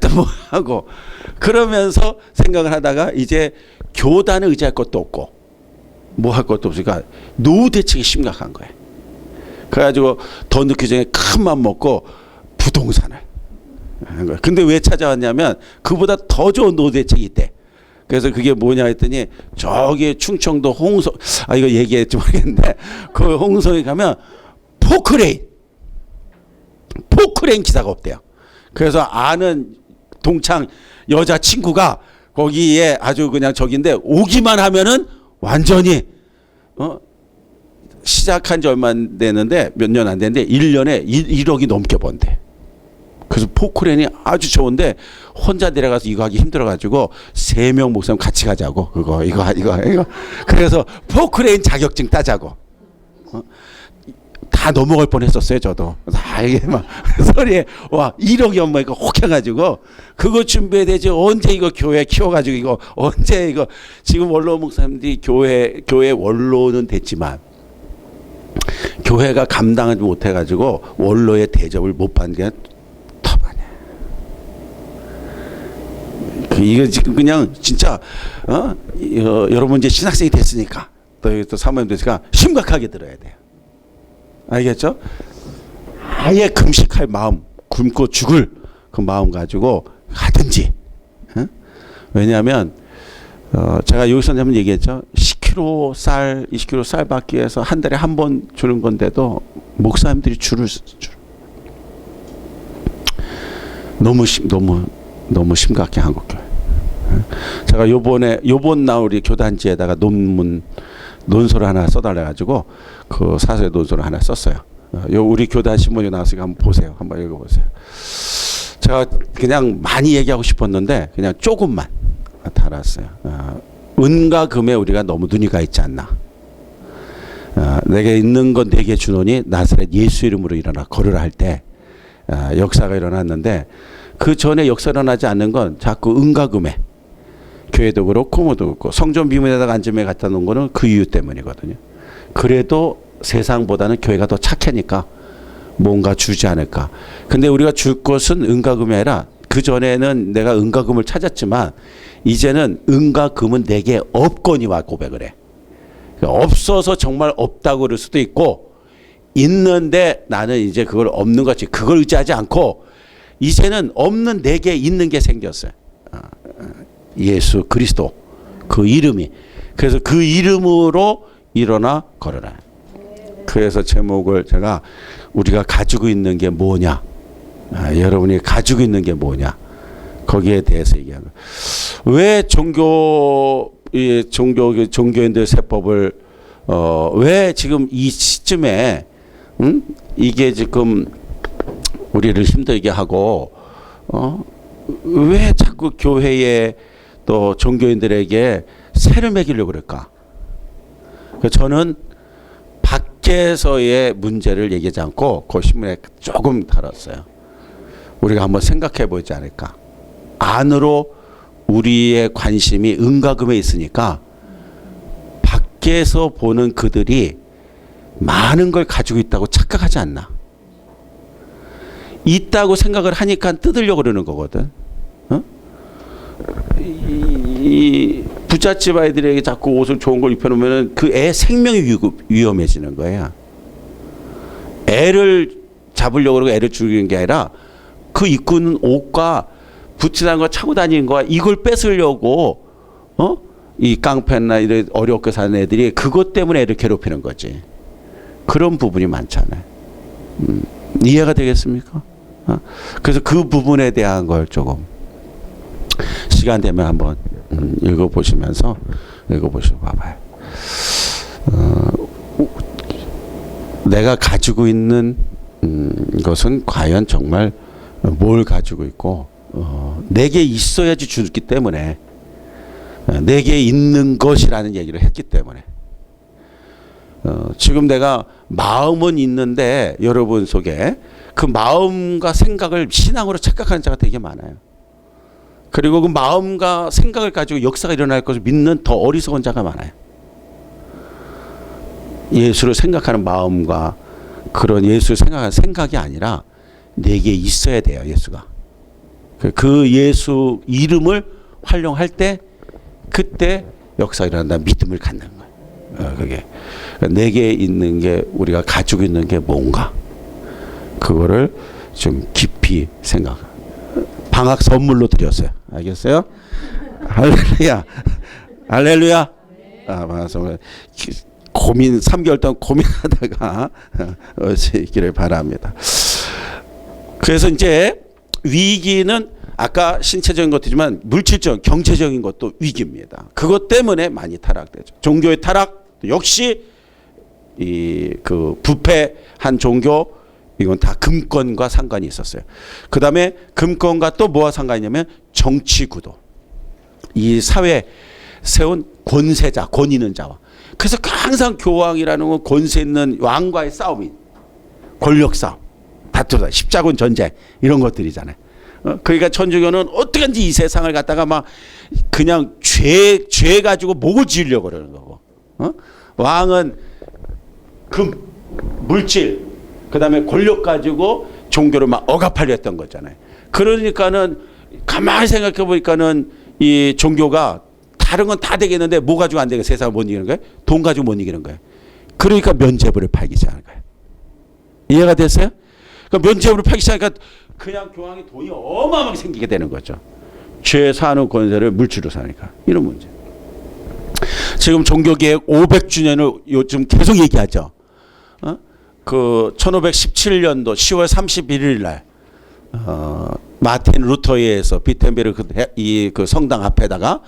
또 뭐 하고 그러면서 생각을 하다가 이제 교단을 의지할 것도 없고 뭐 할 것도 없으니까 노후 대책이 심각한 거예요. 그래가지고 더 늦기 전에 큰 맘 먹고 부동산을 한 거예요. 근데 왜 찾아왔냐면 그보다 더 좋은 노후 대책이 있대. 그래서 그게 뭐냐 했더니 저기 충청도 홍성, 이거 얘기했지 모르겠는데 그 홍성에 가면 포크레인 기사가 없대요. 그래서 아는 동창 여자친구가 거기에 아주 그냥 저긴데 오기만 하면은 완전히 시작한 지 얼마 안 되는데 몇 년 안 됐는데 1년에 1억이 넘게 번대. 그래서 포크레인이 아주 좋은데 혼자 내려가서 이거 하기 힘들어가지고 3명 목사님 같이 가자고 이거 그래서 포크레인 자격증 따자고 다 넘어갈 뻔했었어요 저도. 이게 막 소리에 와 1억이 엄마 이거 혹 해가지고 그거 준비해야 되지 언제 이거 교회 키워가지고 이거 언제 이거 지금 원로 목사님들이 교회 원로는 됐지만 교회가 감당하지 못해가지고 원로의 대접을 못 받는 게 이거 지금 그냥 진짜 여러분 이제 신학생이 됐으니까 또 사모님 됐으니까 심각하게 들어야 돼요. 알겠죠? 아예 금식할 마음, 굶고 죽을 그 마음 가지고 하든지. 왜냐하면 제가 여기서 한번 얘기했죠. 10kg 쌀, 20kg 쌀 받기 위해서 한 달에 한 번 주는 건데도 목사님들이 줄을 너무 심각해 한국교회. 제가 요번 날 우리 교단지에다가 논소를 하나 써달래 가지고 그 사설 논소를 하나 썼어요. 우리 교단 신문이 나왔으니까 한번 보세요. 한번 읽어보세요. 제가 그냥 많이 얘기하고 싶었는데 그냥 조금만 달았어요. 은과 금에 우리가 너무 눈이 가 있지 않나. 내게 있는 건 내게 주노니 나사렛 예수 이름으로 일어나 걸으라 할 때 역사가 일어났는데 그 전에 역사 일어나지 않는 건 자꾸 은과 금에 교회도 그렇고 뭐도 그렇고 성전 비문에다가 앉음에 갖다 놓은 거는 그 이유 때문이거든요. 그래도 세상보다는 교회가 더 착하니까 뭔가 주지 않을까. 근데 우리가 줄 것은 은과 금이 아니라 그 전에는 내가 은과 금을 찾았지만 이제는 은과 금은 내게 없거니와 고백을 해. 없어서 정말 없다고 그럴 수도 있고 있는데 나는 이제 그걸 없는 것 같이 그걸 의지하지 않고 이제는 없는 내게 있는 게 생겼어요. 예수 그리스도 그 이름이. 그래서 그 이름으로 일어나 걸어라. 그래서 제목을 제가 우리가 가지고 있는 게 뭐냐, 여러분이 가지고 있는 게 뭐냐, 거기에 대해서 얘기하는 거예요. 왜 종교인들 세법을 왜 지금 이 시점에 이게 지금 우리를 힘들게 하고 왜 자꾸 교회에 또 종교인들에게 세를 매기려고 그럴까? 저는 밖에서의 문제를 얘기하지 않고 그 신문에 조금 다뤘어요. 우리가 한번 생각해 보지 않을까? 안으로 우리의 관심이 은과 금에 있으니까 밖에서 보는 그들이 많은 걸 가지고 있다고 착각하지 않나? 있다고 생각을 하니까 뜯으려고 그러는 거거든. 이 부잣집 아이들에게 자꾸 옷을 좋은 걸 입혀놓으면 그 애 생명이 위험해지는 거야. 애를 잡으려고 그러고 애를 죽이는 게 아니라 그 입고 있는 옷과 부츠란 거 차고 다니는 거야. 이걸 뺏으려고 이 깡패나 이런 어렵게 사는 애들이 그것 때문에 애를 괴롭히는 거지. 그런 부분이 많잖아요. 이해가 되겠습니까? 그래서 그 부분에 대한 걸 조금 시간 되면 한번 읽어보시면서 봐봐요. 내가 가지고 있는 것은 과연 정말 뭘 가지고 있고 내게 있어야지 주기 때문에 내게 있는 것이라는 얘기를 했기 때문에 지금 내가 마음은 있는데 여러분 속에 그 마음과 생각을 신앙으로 착각하는 자가 되게 많아요. 그리고 그 마음과 생각을 가지고 역사가 일어날 것을 믿는 더 어리석은 자가 많아요. 예수를 생각하는 마음과 그런 예수를 생각하는 생각이 아니라 내게 있어야 돼요. 예수가. 그 예수 이름을 활용할 때 그때 역사가 일어난다. 믿음을 갖는 거예요. 그게 내게 있는 게 우리가 가지고 있는 게 뭔가 그거를 좀 깊이 생각. 방학 선물로 드렸어요. 알겠어요? 할렐루야. 할렐루야. 방학 선물. 고민 3개월 동안 고민하다가 오시기를 바랍니다. 그래서 이제 위기는 아까 신체적인 것이지만 물질적, 경제적인 것도 위기입니다. 그것 때문에 많이 타락되죠. 종교의 타락 역시 그 부패한 종교 이건 다 금권과 상관이 있었어요. 그 다음에 금권과 또 뭐와 상관이 있냐면 정치 구도. 이 사회 세운 권세자, 권 있는 자와. 그래서 항상 교황이라는 건 권세 있는 왕과의 싸움이 권력 싸움, 다투다, 십자군 전쟁 이런 것들이잖아요. 그러니까 천주교는 어떻게든지 이 세상을 갖다가 막 그냥 죄 가지고 목을 지으려고 그러는 거고, 왕은 금, 물질, 그 다음에 권력 가지고 종교를 막 억압하려 했던 거잖아요. 그러니까는 가만히 생각해 보니까는 이 종교가 다른 건 다 되겠는데 뭐 가지고 안 되게 세상을 못 이기는 거예요? 돈 가지고 못 이기는 거예요. 그러니까 면죄부를 팔기 시작하는 거예요. 이해가 됐어요? 그러니까 면죄부를 팔기 시작하니까 그냥 교황이 돈이 어마어마하게 생기게 되는 거죠. 죄 사는 권세를 물질로 사니까. 이런 문제. 지금 종교개혁 500주년을 요즘 계속 얘기하죠. 그 1517년도 10월 31일 날 마틴 루터에 의해서 비텐베르크 그 성당 앞에다가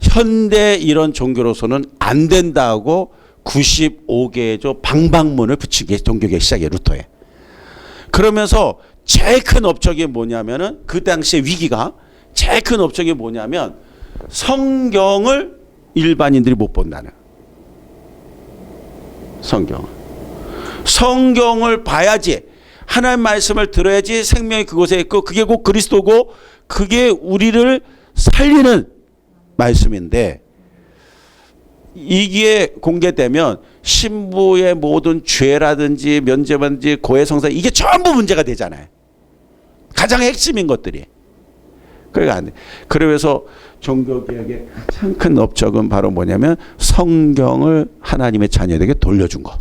현대 이런 종교로서는 안 된다고 95개의 방방문을 붙이게 종교개혁 시작이에요. 루터에. 그러면서 제일 큰 업적이 뭐냐면은 그 당시의 위기가 제일 큰 업적이 뭐냐면 성경을 일반인들이 못 본다는. 성경을 봐야지 하나님 말씀을 들어야지 생명이 그곳에 있고 그게 곧 그리스도고 그게 우리를 살리는 말씀인데 이게 공개되면 신부의 모든 죄라든지 면죄받는지 고해성사 이게 전부 문제가 되잖아요. 가장 핵심인 것들이. 그러니까 안 돼. 그러면서 종교개혁의 가장 큰 업적은 바로 뭐냐면 성경을 하나님의 자녀에게 돌려준 거.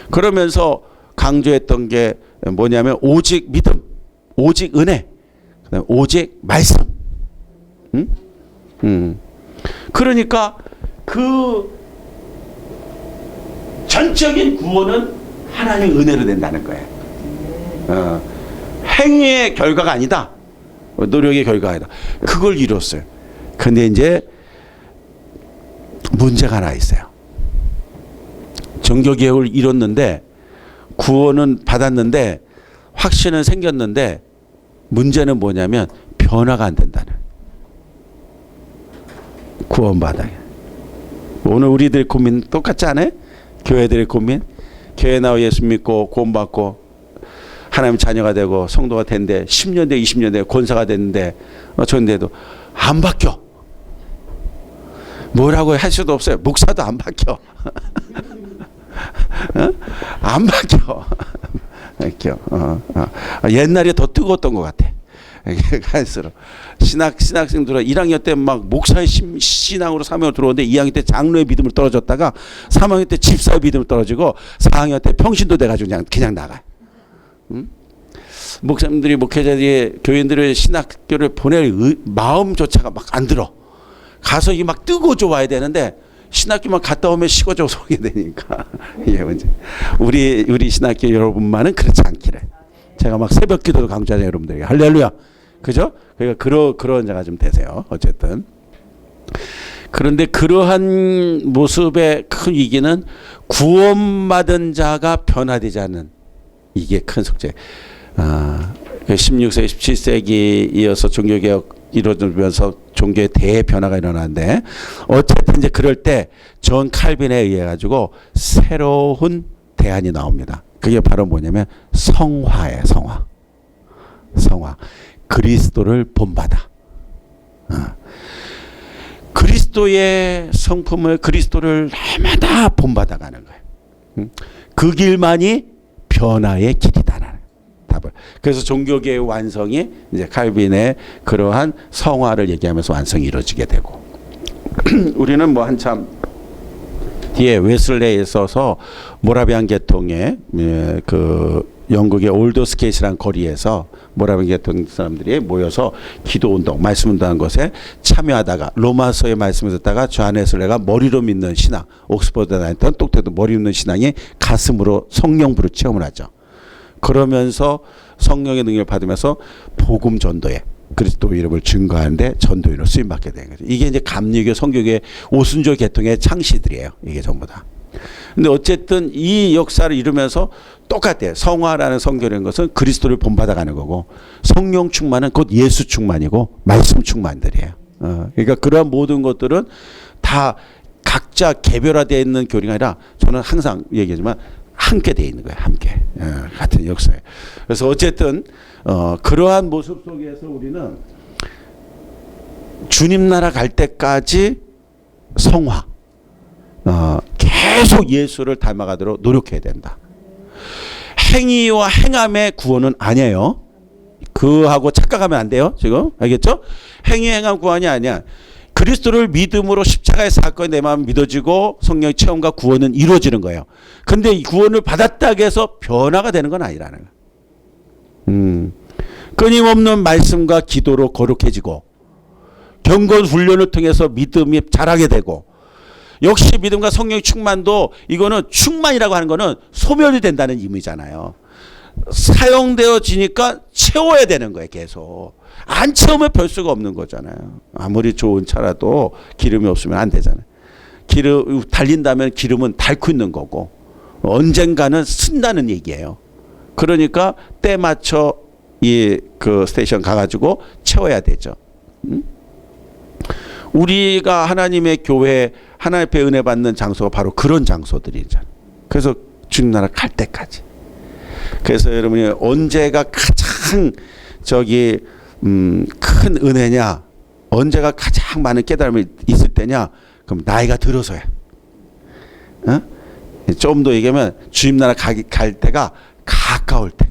그러면서 강조했던 게 뭐냐면 오직 믿음, 오직 은혜, 그다음에 오직 말씀. 그러니까 그 전적인 구원은 하나님의 은혜로 된다는 거예요. 행위의 결과가 아니다. 노력의 결과가 아니다. 그걸 이뤘어요. 근데 이제 문제가 하나 있어요. 종교개혁을 이뤘는데 구원은 받았는데 확신은 생겼는데 문제는 뭐냐면 변화가 안 된다는. 구원받아요. 오늘 우리들의 고민 똑같지 않아요? 교회들의 고민. 교회 나와 예수 믿고 구원받고 하나님 자녀가 되고 성도가 된데 10년 돼 20년 돼 권사가 됐는데 어쩐데도 안 바뀌어. 뭐라고 할 수도 없어요. 목사도 안 바뀌어. 안 바뀌어. 옛날에 더 뜨거웠던 것 같아. 갈수록 신학생들은 1학년 때 막 목사의 신앙으로 사명을 들어오는데 2학년 때 장로의 믿음을 떨어졌다가 3학년 때 집사의 믿음을 떨어지고 4학년 때 평신도 돼가지고 그냥 나가. 목사님들이 목회자들이 교인들을 신학교를 보낼 마음조차가 막 안 들어. 가서 이 막 뜨거워져 와야 되는데 신학교만 갔다 오면 식어져서 오게 되니까 이게 문제. 우리 신학교 여러분만은 그렇지 않기를. 제가 막 새벽 기도도 강조하자 여러분들에게. 할렐루야. 그죠? 그러니까 그런 자가 좀 되세요. 어쨌든. 그런데 그러한 모습의 큰 위기는 구원받은 자가 변화되지 않는 이게 큰 숙제. 16세기, 17세기 이어서 종교개혁 이루어지면서 종교의 대변화가 일어나는데 어쨌든 이제 그럴 때 존 칼빈에 의해 가지고 새로운 대안이 나옵니다. 그게 바로 뭐냐면 성화예요. 성화. 그리스도를 본받아. 그리스도의 성품을 그리스도를 날마다 본받아 가는 거예요. 그 길만이 변화의 길이다. 답을. 그래서 종교계의 완성이 이제 칼빈의 그러한 성화를 얘기하면서 완성이 이루어지게 되고 우리는 뭐 한참 뒤에 웨슬레이에 있어서 모라비안 계통의 그 영국의 올더스케이트라는 거리에서 모라비안 계통 사람들이 모여서 기도운동, 말씀운동한 것에 참여하다가 로마서의 말씀을 듣다가 존 웨슬레가 머리로 믿는 신앙, 옥스퍼드에 다녔던 똑똑도 머리 믿는 신앙이 가슴으로 성령부로 체험을 하죠. 그러면서 성령의 능력을 받으면서 복음 전도에 그리스도 이름을 증거하는데 전도인으로 쓰임받게 되는 거죠. 이게 이제 감리교, 성교계, 오순절 계통의 창시들이에요. 이게 전부 다. 근데 어쨌든 이 역사를 이루면서 똑같아요. 성화라는 성교라는 것은 그리스도를 본받아가는 거고 성령 충만은 곧 예수 충만이고 말씀 충만들이에요. 그러니까 그러한 모든 것들은 다 각자 개별화되어 있는 교리가 아니라 저는 항상 얘기하지만 함께 되어 있는 거예요. 함께. 같은 역사예요. 그래서 어쨌든 그러한 모습 속에서 우리는 주님 나라 갈 때까지 성화 계속 예수를 닮아가도록 노력해야 된다. 행위와 행함의 구원은 아니에요. 그하고 착각하면 안 돼요. 지금 알겠죠? 행위 행함 구원이 아니야. 그리스도를 믿음으로 십자가의 사건이 내 마음 믿어지고 성령의 체험과 구원은 이루어지는 거예요. 근데 이 구원을 받았다고 해서 변화가 되는 건 아니라는 거예요. 끊임없는 말씀과 기도로 거룩해지고 경건 훈련을 통해서 믿음이 자라게 되고 역시 믿음과 성령의 충만도 이거는 충만이라고 하는 거는 소멸이 된다는 의미잖아요. 사용되어지니까 채워야 되는 거예요. 계속. 안 채우면 별 수가 없는 거잖아요. 아무리 좋은 차라도 기름이 없으면 안 되잖아요. 기름 달린다면 기름은 닳고 있는 거고 언젠가는 쓴다는 얘기예요. 그러니까 때 맞춰 이 그 스테이션 가가지고 채워야 되죠. 우리가 하나님의 교회, 하나님 앞에 은혜 받는 장소가 바로 그런 장소들이잖아요. 그래서 주님 나라 갈 때까지. 그래서 여러분이 언제가 가장 큰 은혜냐, 언제가 가장 많은 깨달음이 있을 때냐, 그럼 나이가 들어서야. 좀 더 얘기하면 주님 나라 갈 때가 가까울 때.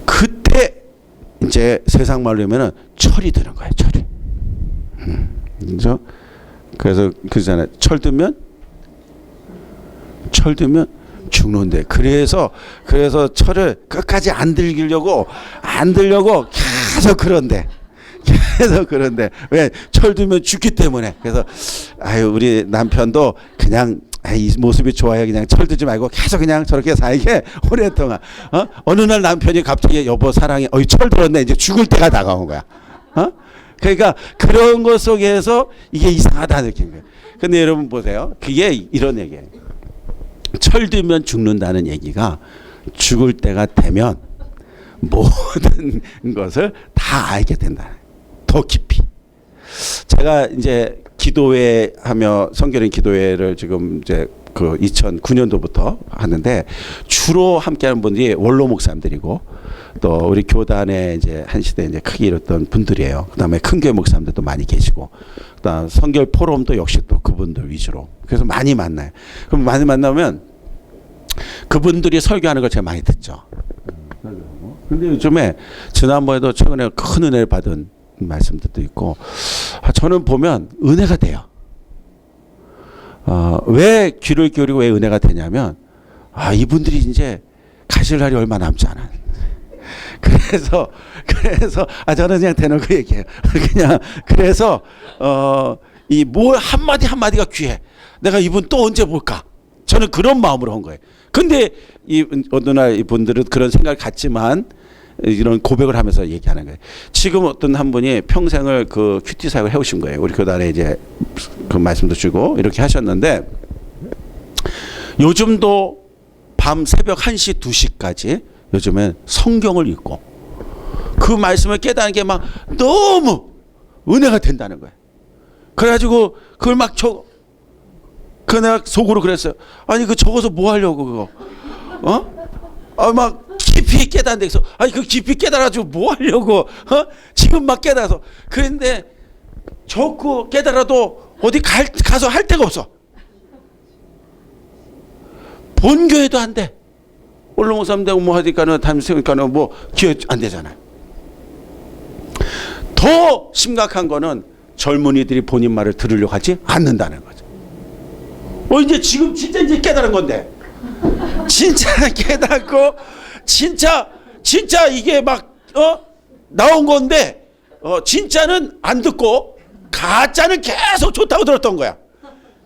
그때 이제 세상 말로 하면은 철이 드는 거예요. 철이. 그래서 그러잖아요. 철들면 죽는데. 그래서 철을 끝까지 안 들려고 계속 그런데. 왜? 철들면 죽기 때문에. 그래서 우리 남편도 그냥 이 모습이 좋아요. 그냥 철들지 말고 계속 그냥 저렇게 살게 오랫동안. 어느 날 남편이 갑자기 여보 사랑해. 철들었네. 이제 죽을 때가 다가온 거야. 그러니까 그런 것 속에서 이게 이상하다 느낀 거예요. 근데 여러분 보세요. 그게 이런 얘기예요. 철들면 죽는다는 얘기가 죽을 때가 되면 모든 것을 다 알게 된다. 더 깊이. 제가 이제 기도회 하며 성결인 기도회를 지금 이제 그 2009년도부터 하는데 주로 함께하는 분들이 원로 목사님들이고 또 우리 교단에 이제 한 시대 이제 크게 이뤘던 분들이에요. 그다음에 큰 교회 목사님들도 많이 계시고 그다음 성결 포럼도 역시 또 그분들 위주로. 그래서 많이 만나요. 그럼 많이 만나면 그분들이 설교하는 걸 제가 많이 듣죠. 근데 요즘에 지난번에도 최근에 큰 은혜를 받은 말씀들도 있고 저는 보면 은혜가 돼요. 왜 귀를 기울이고 왜 은혜가 되냐면 이분들이 이제 가실 날이 얼마 남지 않아. 그래서 저는 그냥 대놓고 얘기해요. 그냥 그래서 이 뭘 한마디가 귀해. 내가 이분 또 언제 볼까? 저는 그런 마음으로 한 거예요. 근데 어느 날 이분들은 그런 생각을 갖지만 이런 고백을 하면서 얘기하는 거예요. 지금 어떤 한 분이 평생을 그 큐티 사역을 해오신 거예요. 우리 교단에 이제 그 말씀도 주고 이렇게 하셨는데 요즘도 밤 새벽 1시, 2시까지 요즘엔 성경을 읽고 그 말씀을 깨닫는 게 막 너무 은혜가 된다는 거예요. 그래가지고 그걸 막 내가 속으로 그랬어요. 아니 그 적어서 뭐 하려고 그거? 막 깊이 깨닫는 데서 그 깊이 깨달아가지고 뭐 하려고? 지금 막 깨달아서 그런데 좋고 깨달아도 어디 가서 할 데가 없어. 본교회도 안 돼. 언론 목사님 되고 뭐 하니까는 담임 세우니까는 뭐 기회 안 되잖아요. 더 심각한 거는 젊은이들이 본인 말을 들으려고 하지 않는다는 거죠. 이제 지금 진짜 이제 깨달은 건데, 진짜 깨닫고 진짜 이게 막 나온 건데 진짜는 안 듣고 가짜는 계속 좋다고 들었던 거야.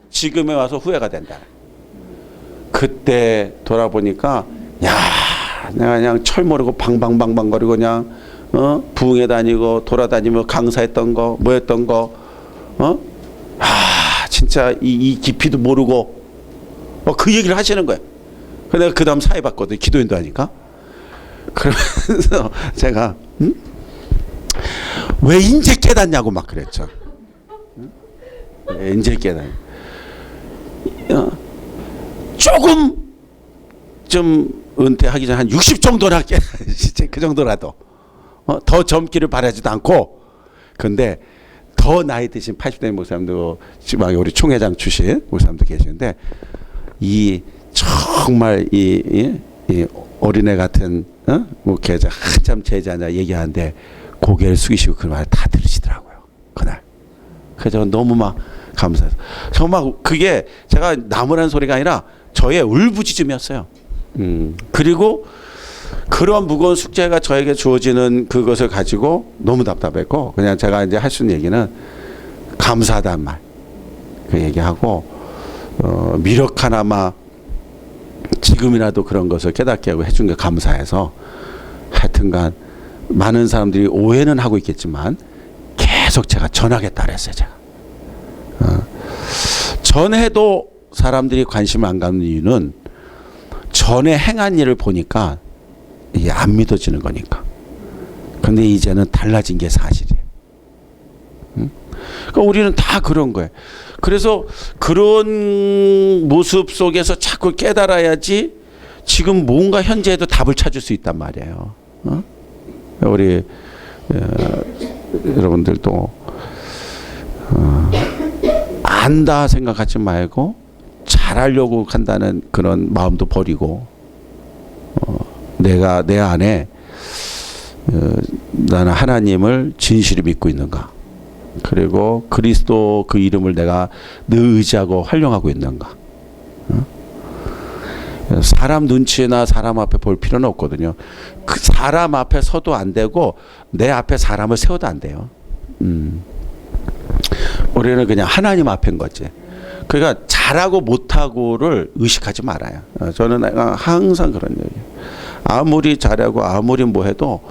지금에 와서 후회가 된다. 그때 돌아보니까 야, 내가 그냥 철 모르고 방방방방거리고 그냥 부흥회 다니고 돌아다니며 강사했던 거 뭐였던 거 진짜 이 깊이도 모르고 그 얘기를 하시는 거예요. 그래서 내가 그 다음 사회 봤거든. 기도인도 하니까. 그러면서 제가 왜 인제 깨닫냐고 막 그랬죠. 왜 인제 깨닫냐. 조금 좀 은퇴하기 전에 한 60 정도나 진짜 그 정도라도 더 젊기를 바라지도 않고. 근데 더 나이 드신 80대 목사님도 지방에 우리 총회장 출신 목사님도 계시는데 이 정말 이 어린애 같은 목회자 한참 제자냐 얘기하는데 고개를 숙이시고 그 말 다 들으시더라고요. 그날. 그래서 너무 막 감사해서 정말 그게 제가 나무라는 소리가 아니라 저의 울부짖음이었어요. 그리고 그런 무거운 숙제가 저에게 주어지는 그것을 가지고 너무 답답했고 그냥 제가 이제 할 수 있는 얘기는 감사하다는 말 그 얘기하고 미력하나마 지금이라도 그런 것을 깨닫게 하고 해준 게 감사해서 하여튼간 많은 사람들이 오해는 하고 있겠지만 계속 제가 전하겠다 그랬어요. 제가 전해도 사람들이 관심을 안 갖는 이유는 전에 행한 일을 보니까 이게 안 믿어지는 거니까. 근데 이제는 달라진 게 사실이에요. 그러니까 우리는 다 그런 거예요. 그래서 그런 모습 속에서 자꾸 깨달아야지 지금 뭔가 현재에도 답을 찾을 수 있단 말이에요. 우리 여러분들도 안다 생각하지 말고 잘하려고 한다는 그런 마음도 버리고 내가 내 안에 나는 하나님을 진실히 믿고 있는가, 그리고 그리스도 그 이름을 내가 늘 의지하고 활용하고 있는가. 사람 눈치나 사람 앞에 볼 필요는 없거든요. 그 사람 앞에 서도 안 되고 내 앞에 사람을 세워도 안 돼요. 우리는 그냥 하나님 앞인 거지. 그러니까 잘하고 못하고를 의식하지 말아요. 저는 항상 그런 얘기예요. 아무리 잘하고 아무리 뭐 해도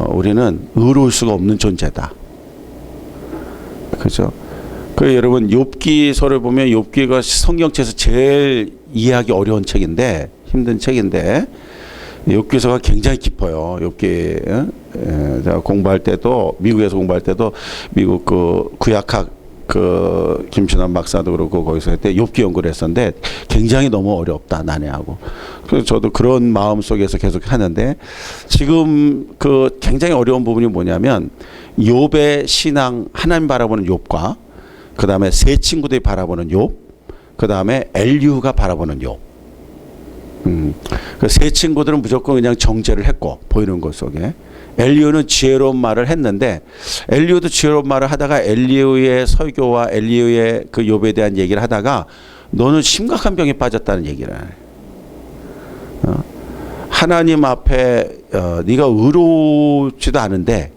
우리는 의로울 수가 없는 존재다. 그죠? 그 여러분 욥기서를 보면 욥기가 성경책에서 제일 이해하기 어려운 책인데, 힘든 책인데 욥기서가 굉장히 깊어요. 욥기 제가 공부할 때도, 미국에서 공부할 때도 미국 그 구약학 그 김신환 박사도 그렇고 거기서 할 때 욥기 연구를 했었는데 굉장히 너무 어렵다, 난해하고. 그래서 저도 그런 마음 속에서 계속 하는데, 지금 그 굉장히 어려운 부분이 뭐냐면 욥의 신앙, 하나님 바라보는 욥과 그 다음에 세 친구들이 바라보는 욥, 그 다음에 엘리후가 바라보는 욥. 그 세 친구들은 무조건 그냥 정죄를 했고 보이는 것 속에, 엘리후는 지혜로운 말을 했는데, 엘리후도 지혜로운 말을 하다가 엘리후의 설교와 엘리후의 그 욥에 대한 얘기를 하다가 너는 심각한 병에 빠졌다는 얘기를 해요. 하나님 앞에 네가 의롭지도 않은데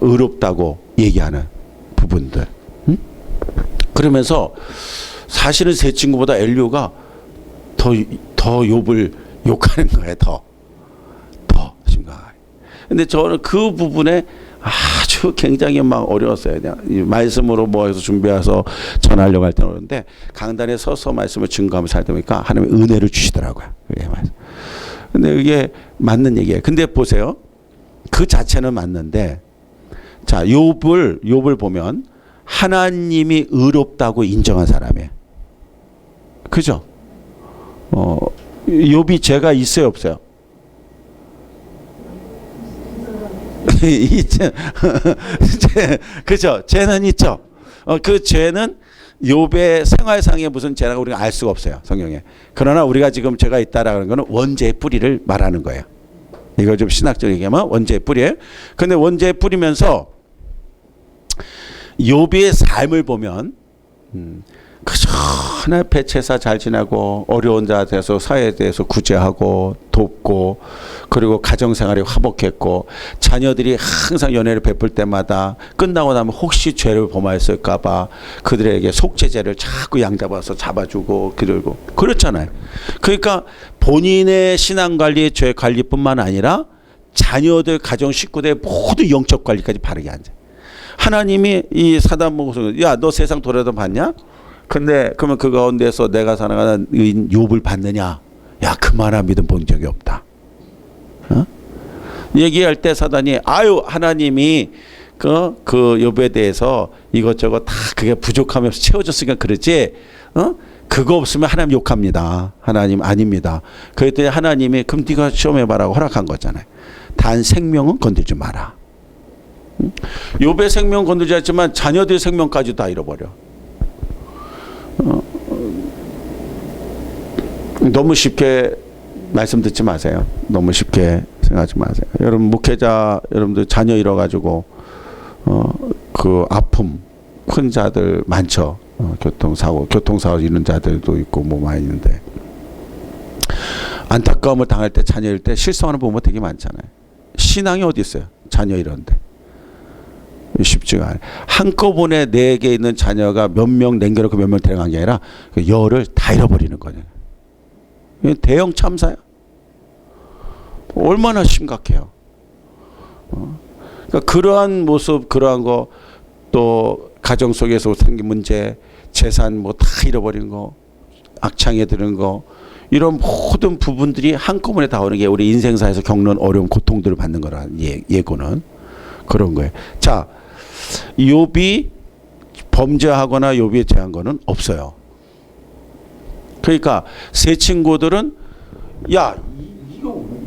의롭다고 얘기하는 부분들. 그러면서 사실은 세 친구보다 엘리후가 더 욥을 욕하는 거예요. 더 심각하게. 근데 저는 그 부분에 아주 굉장히 막 어려웠어요. 그냥 이 말씀으로 뭐 해서 준비해서 전하려고 할 때는 어려운데, 강단에 서서 말씀을 증거하면서 살 때 보니까 하나님의 은혜를 주시더라고요. 근데 이게 맞는 얘기예요. 근데 보세요. 그 자체는 맞는데, 자, 욥을 보면 하나님이 의롭다고 인정한 사람이에요. 그죠? 욥이 죄가 있어요, 없어요? 그죠? 죄는 있죠. 그 죄는 욥의 생활상의 무슨 죄라고 우리가 알 수가 없어요, 성경에. 그러나 우리가 지금 죄가 있다라는 것은 원죄의 뿌리를 말하는 거예요. 이걸 좀 신학적으로 얘기하면 원죄의 뿌리예요. 근데 원죄의 뿌리면서 욥의 삶을 보면 그저 하나의 배체사 잘 지내고 어려운 자에 대해서 사회에 대해서 구제하고 돕고 그리고 가정생활이 화목했고 자녀들이 항상 연애를 베풀 때마다 끝나고 나면 혹시 죄를 범하였을까 봐 그들에게 속죄제를 자꾸 양잡아서 잡아주고 그러고 그렇잖아요. 그러니까 본인의 신앙관리, 죄관리뿐만 아니라 자녀들, 가정, 식구들의 모든 영적 관리까지 바르게 앉아. 하나님이 이 사단 보고서 야, 너 세상 돌아다 봤냐? 근데 그러면 그 가운데서 내가 사랑하는 의인 욥을 봤느냐? 야, 그만한 믿음 본 적이 없다. 어? 얘기할 때 사단이 아유, 하나님이 그 욥에 대해서 이것저것 다 그게 부족하면서 채워줬으니까 그러지. 어? 그거 없으면 하나님 욕합니다. 하나님 아닙니다. 그랬더니 하나님이 그럼 네가 시험해봐라고 허락한 거잖아요. 단 생명은 건들지 마라. 욥의 생명 건들지 않지만 자녀들의 생명까지 다 잃어버려. 너무 쉽게 말씀 듣지 마세요. 너무 쉽게 생각하지 마세요. 여러분 목회자 여러분들 자녀 잃어가지고 그 아픔 큰 자들 많죠. 교통사고 잃은 자들도 있고 뭐 많이 있는데 안타까움을 당할 때 자녀 잃을 때 실성하는 부모 되게 많잖아요. 신앙이 어디 있어요? 자녀 잃었는데 쉽지가 않아요. 한꺼번에 내게 있는 자녀가 몇 명 남겨놓고 몇 명 데려간 게 아니라 그 열을 다 잃어버리는 거예요. 대형 참사야. 얼마나 심각해요. 그러니까 그러한 모습, 그러한 거, 또 가정 속에서 생긴 문제, 재산 뭐 다 잃어버리는 거, 악창에 드는 거, 이런 모든 부분들이 한꺼번에 다 오는 게 우리 인생사에서 겪는 어려운 고통들을 받는 거라는 예고는 그런 거예요. 자, 욥이 범죄하거나 욥이 제한 거는 없어요. 그러니까 세 친구들은 야,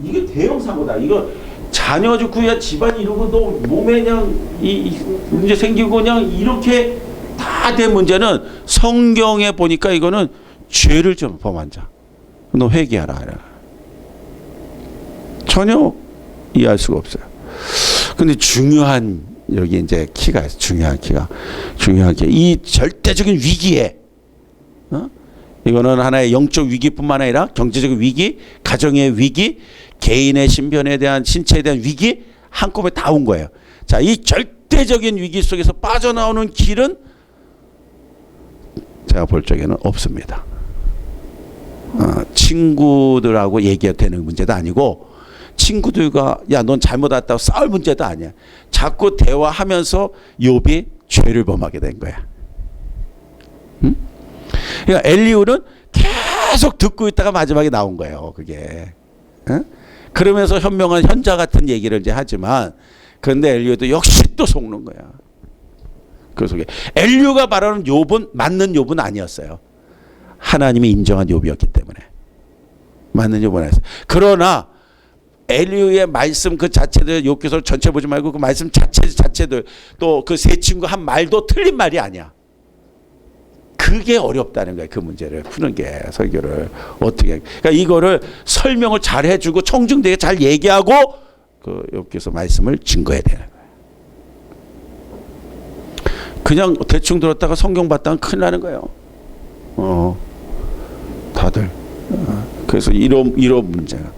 이게 대형 사고다. 이거 자녀 죽고 야 집안 이러고 너 몸에 그냥 이 문제 생기고 그냥 이렇게 다 된 문제는 성경에 보니까 이거는 죄를 좀 범한 자. 너 회개하라. 전혀 이해할 수가 없어요. 근데 중요한 여기 이제 키가 있어. 중요한 키가 이 절대적인 위기에 이거는 하나의 영적 위기뿐만 아니라 경제적인 위기, 가정의 위기, 개인의 신변에 대한 신체에 대한 위기 한꺼번에 다 온 거예요. 자, 이 절대적인 위기 속에서 빠져나오는 길은 제가 볼 적에는 없습니다. 친구들하고 얘기해도 되는 문제도 아니고 친구들과 야, 넌 잘못 왔다고 싸울 문제도 아니야. 자꾸 대화하면서 욥이 죄를 범하게 된 거야. 그러니까 엘리후는 계속 듣고 있다가 마지막에 나온 거예요. 그게. 그러면서 현명한 현자 같은 얘기를 이제 하지만 그런데 엘리후도 역시 또 속는 거야. 그 속에 엘리후가 말하는 욥은 맞는 욥은 아니었어요. 하나님이 인정한 욥이었기 때문에 맞는 욥은 아니었어요. 그러나 엘리후의 말씀 그 자체들 욥기서 전체 보지 말고 그 말씀 자체들 또 그 세 친구 한 말도 틀린 말이 아니야. 그게 어렵다는 거예요. 그 문제를 푸는 게 설교를 어떻게. 그러니까 이거를 설명을 잘 해주고 청중되게 잘 얘기하고 그 욥기서 말씀을 증거해야 되는 거예요. 그냥 대충 들었다가 성경 봤다가 큰일 나는 거예요. 다들. 그래서 이런 문제가.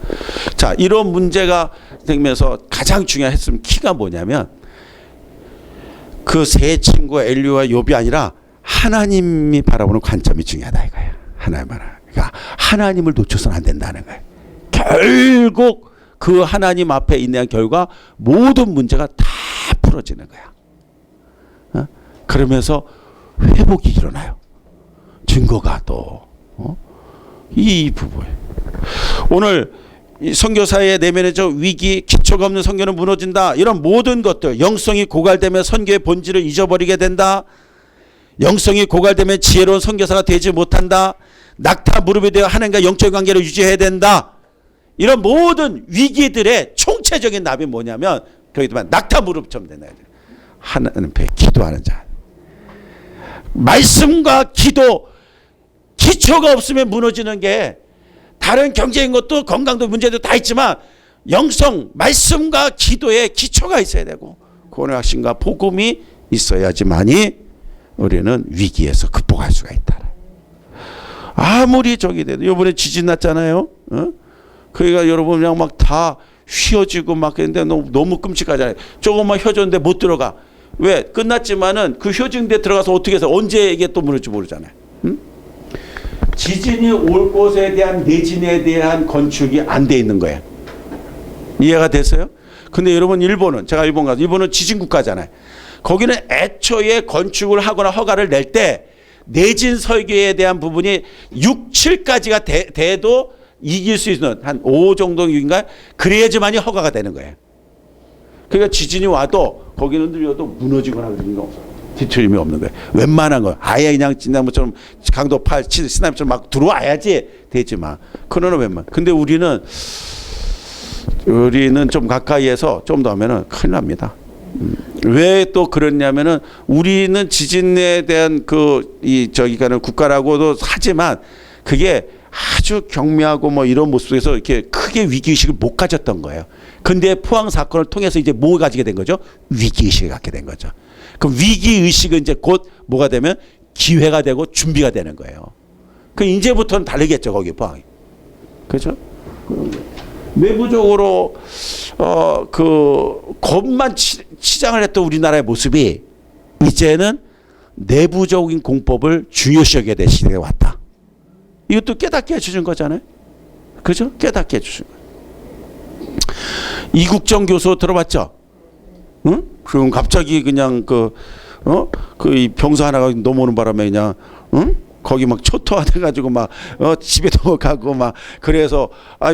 자, 이런 문제가 되면서 가장 중요한 핵심 키가 뭐냐면 그 세 친구 엘리후와 욥이 아니라 하나님이 바라보는 관점이 중요하다 이거야. 하나님 바라. 그러니까 하나님을 놓쳐서는 안 된다는 거야. 결국 그 하나님 앞에 있는 결과 모든 문제가 다 풀어지는 거야. 그러면서 회복이 일어나요. 증거가 또 이 부분에 오늘 선교사의 내면의 위기, 기초가 없는 선교는 무너진다. 이런 모든 것들, 영성이 고갈되면 선교의 본질을 잊어버리게 된다. 영성이 고갈되면 지혜로운 선교사가 되지 못한다. 낙타 무릎에 대어 하나님과 영적 관계를 유지해야 된다. 이런 모든 위기들의 총체적인 답이 뭐냐면 거기도만 낙타 무릎처럼 된다. 하나님 앞에 기도하는 자. 말씀과 기도, 기초가 없으면 무너지는 게, 다른 경제인 것도 건강도 문제도 다 있지만 영성, 말씀과 기도에 기초가 있어야 되고 구원의 확신과 복음이 있어야지만이 우리는 위기에서 극복할 수가 있다. 아무리 저기 돼도 이번에 지진 났잖아요. 그러니까 여러분 그냥 막 다 휘어지고 막 그랬는데 너무 끔찍하잖아요. 조금만 휘어졌는데 못 들어가. 왜? 끝났지만은 그 휘어진 데 들어가서 어떻게 해서 언제 이게 또 무너질지 모르잖아요. 지진이 올 곳에 대한 내진에 대한 건축이 안 돼 있는 거예요. 이해가 됐어요? 근데 여러분 일본은, 제가 일본 가서, 일본은 지진 국가잖아요. 거기는 애초에 건축을 하거나 허가를 낼 때 내진 설계에 대한 부분이 6, 7까지가 돼도 이길 수 있는 한 5 정도인가? 그래야지만이 허가가 되는 거예요. 그러니까 지진이 와도 거기는 흔들려도 무너지거나 그런 거 없어요. 뒤틀림이 없는 거예요. 웬만한 거 아예 그냥 진나무처럼 강도 8, 7, 쓰나미처럼 막 들어와야지 되지만 그러나 웬만. 근데 우리는 좀 가까이에서 좀 더 하면은 큰일 납니다. 왜 또 그러냐면은 우리는 지진에 대한 저기가는 국가라고도 하지만 그게 아주 경미하고 뭐 이런 모습 속에서 이렇게 크게 위기의식을 못 가졌던 거예요. 근데 포항 사건을 통해서 이제 뭐 가지게 된 거죠? 위기의식을 갖게 된 거죠. 그럼 위기의식은 이제 곧 뭐가 되면 기회가 되고 준비가 되는 거예요. 그 이제부터는 다르겠죠, 거기 포항이. 그렇죠? 내부적으로 겁만 치장을 했던 우리나라의 모습이 이제는 내부적인 공법을 중요시하게 될 시대가 왔다. 이것도 깨닫게 해주신 거잖아요. 그죠? 깨닫게 해주신 거예요. 이국정 교수 들어봤죠? 응? 그럼 갑자기 그냥 이 병사 하나가 넘어오는 바람에 그냥, 응? 거기 막 초토화돼가지고 막, 집에도 가고 막, 그래서,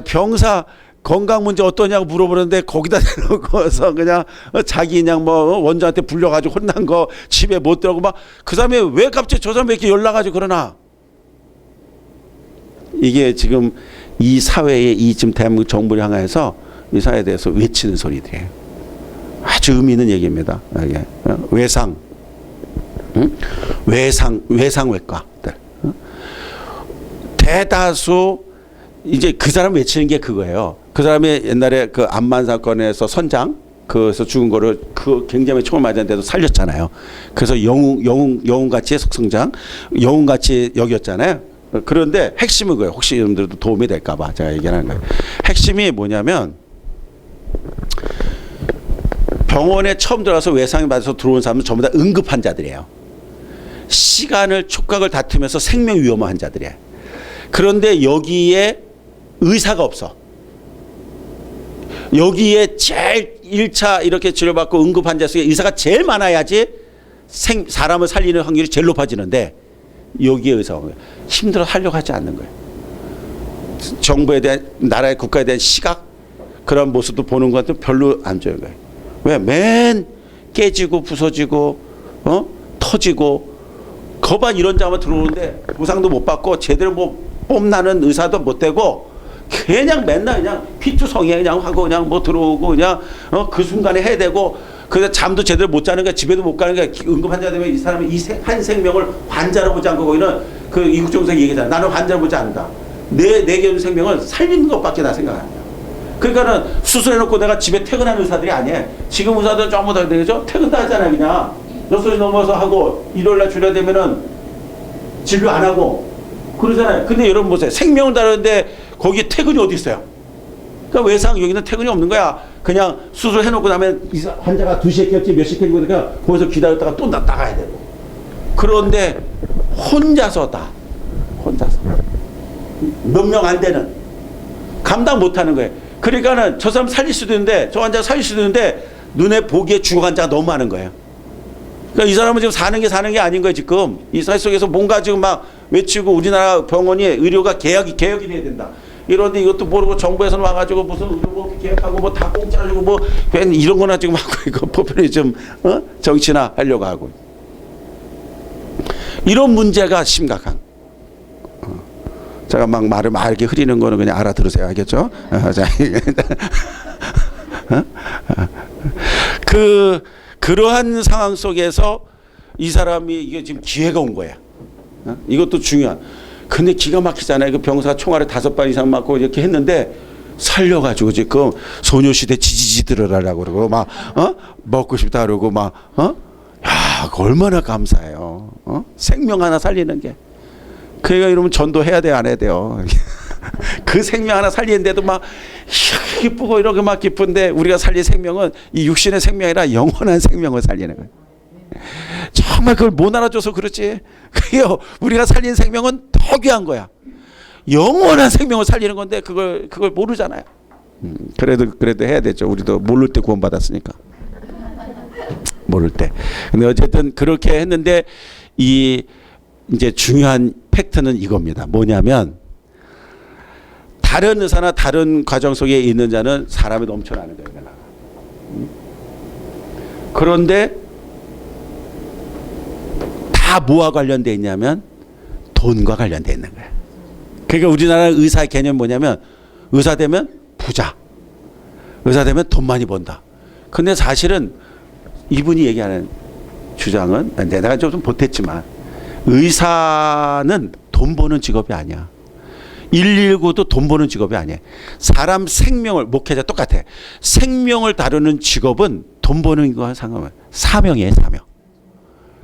병사 건강 문제 어떠냐고 물어보는데 거기다 대놓고서 그냥 자기 그냥 뭐 원장한테 불려가지고 혼난 거 집에 못 들어가고 막, 그 다음에 왜 갑자기 저 사람 왜 이렇게 연락하지 그러나? 이게 지금 이 사회에 지금 대한민국 정부를 향해서 이 사회에 대해서 외치는 소리들이에요. 아주 의미 있는 얘기입니다. 이게 외상, 외상외과들. 대다수 이제 그 사람 외치는 게 그거예요. 그 사람이 옛날에 그 암만 사건에서 선장 그래서 죽은 거를 굉장히 총을 맞았는데도 살렸잖아요. 그래서 영웅같이 속성장, 영웅같이 여겼잖아요. 그런데 핵심은 그거예요. 혹시 여러분들도 도움이 될까봐 제가 얘기하는 거예요. 핵심이 뭐냐면 병원에 처음 들어가서 외상이 맞아서 들어온 사람은 전부 다 응급 환자들이에요. 시간을 촉각을 다투면서 생명 위험한 환자들이에요. 그런데 여기에 의사가 없어. 여기에 제일 1차 이렇게 치료받고 응급 환자 속에 의사가 제일 많아야지 사람을 살리는 확률이 제일 높아지는데 여기에 의사가 힘들어 하려고 하지 않는 거예요. 정부에 대한, 나라의 국가에 대한 시각 그런 모습도 보는 것도 별로 안 좋은 거예요. 왜? 맨 깨지고 부서지고 터지고 거반 이런 자만 들어오는데 보상도 못 받고 제대로 뭐 뽐나는 의사도 못 되고 그냥 맨날 그냥 피투성이에 그냥 하고 그냥 뭐 들어오고 그냥 그 순간에 해야 되고 그래서 잠도 제대로 못 자는 거야. 집에도 못 가는 거야. 응급 환자 되면 이 사람은 한 생명을 환자로 보지 않고 거기는 그 이국정생 얘기잖아. 나는 환자로 보지 않는다. 내 생명을 살리는 것밖에 나 생각 안 해요. 그러니까는 수술해놓고 내가 집에 퇴근하는 의사들이 아니에요. 지금 의사들은 전부 다 되죠. 퇴근 다 하잖아요. 그냥 6시 넘어서 하고 일요일날 주려 되면은 진료 안 하고 그러잖아요. 근데 여러분 보세요. 생명을 다루는데 거기에 퇴근이 어디 있어요? 그러니까 외상 여기는 퇴근이 없는 거야. 그냥 수술해놓고 나면 환자가 2시에 깼지 몇 시에 깼고 그러니까 거기서 기다렸다가 또 나가야 되고. 그런데 혼자서 몇 명 안 되는 감당 못하는 거예요. 그러니까는 저 사람 살릴 수도 있는데 저 환자 살릴 수도 있는데 눈에 보기에 죽어 환자가 너무 많은 거예요. 그러니까 이 사람은 지금 사는 게 아닌 거예요. 지금 이 사회 속에서 뭔가 지금 막 외치고 우리나라 병원이 의료가 개혁이 돼야 된다. 이런데 이것도 모르고 정부에서는 와가지고 무슨 의료 개혁하고 뭐 다 공짜로 주고 뭐 이런 거나 지금 하고 이거 포퓰리즘 정치나 하려고 하고 이런 문제가 심각한. 제가 막 말을 막 이렇게 흐리는 거는 그냥 알아들으세요. 알겠죠? 그러한 상황 속에서 이 사람이 이게 지금 기회가 온 거야. 이것도 중요한. 근데 기가 막히잖아요. 그 병사가 총알을 5발 이상 맞고 이렇게 했는데 살려가지고 지금 소녀시대 지지지 들어라라고 그러고 막 먹고 싶다 그러고 막 야, 얼마나 감사해요. 생명 하나 살리는 게. 그러니까 이러면 전도해야 돼요, 안 해야 돼요? 그 생명 하나 살리는데도 막 기쁘고 이렇게 막 기쁜데 우리가 살릴 생명은 이 육신의 생명이 아니라 영원한 생명을 살리는 거예요. 정말 그걸 못 알아줘서 그렇지. 그게요, 우리가 살린 생명은 더 귀한 거야. 영원한 생명을 살리는 건데 그걸 모르잖아요. 그래도 해야 되죠. 우리도 모를 때 구원받았으니까. 모를 때. 근데 어쨌든 그렇게 했는데 이제 중요한 팩트는 이겁니다. 뭐냐면 다른 의사나 다른 과정 속에 있는 자는 사람이 넘쳐나는 거예요. 그런데 다 뭐와 관련돼 있냐면 돈과 관련돼 있는 거예요. 그러니까 우리나라 의사의 개념이 뭐냐면 의사 되면 부자, 의사 되면 돈 많이 번다. 근데 사실은 이분이 얘기하는 주장은 내가 좀 보탰지만 의사는 돈 버는 직업이 아니야. 119도 돈 버는 직업이 아니야. 사람 생명을, 목회자 똑같아. 생명을 다루는 직업은 돈 버는 거와 상관없어요. 사명이에요, 사명.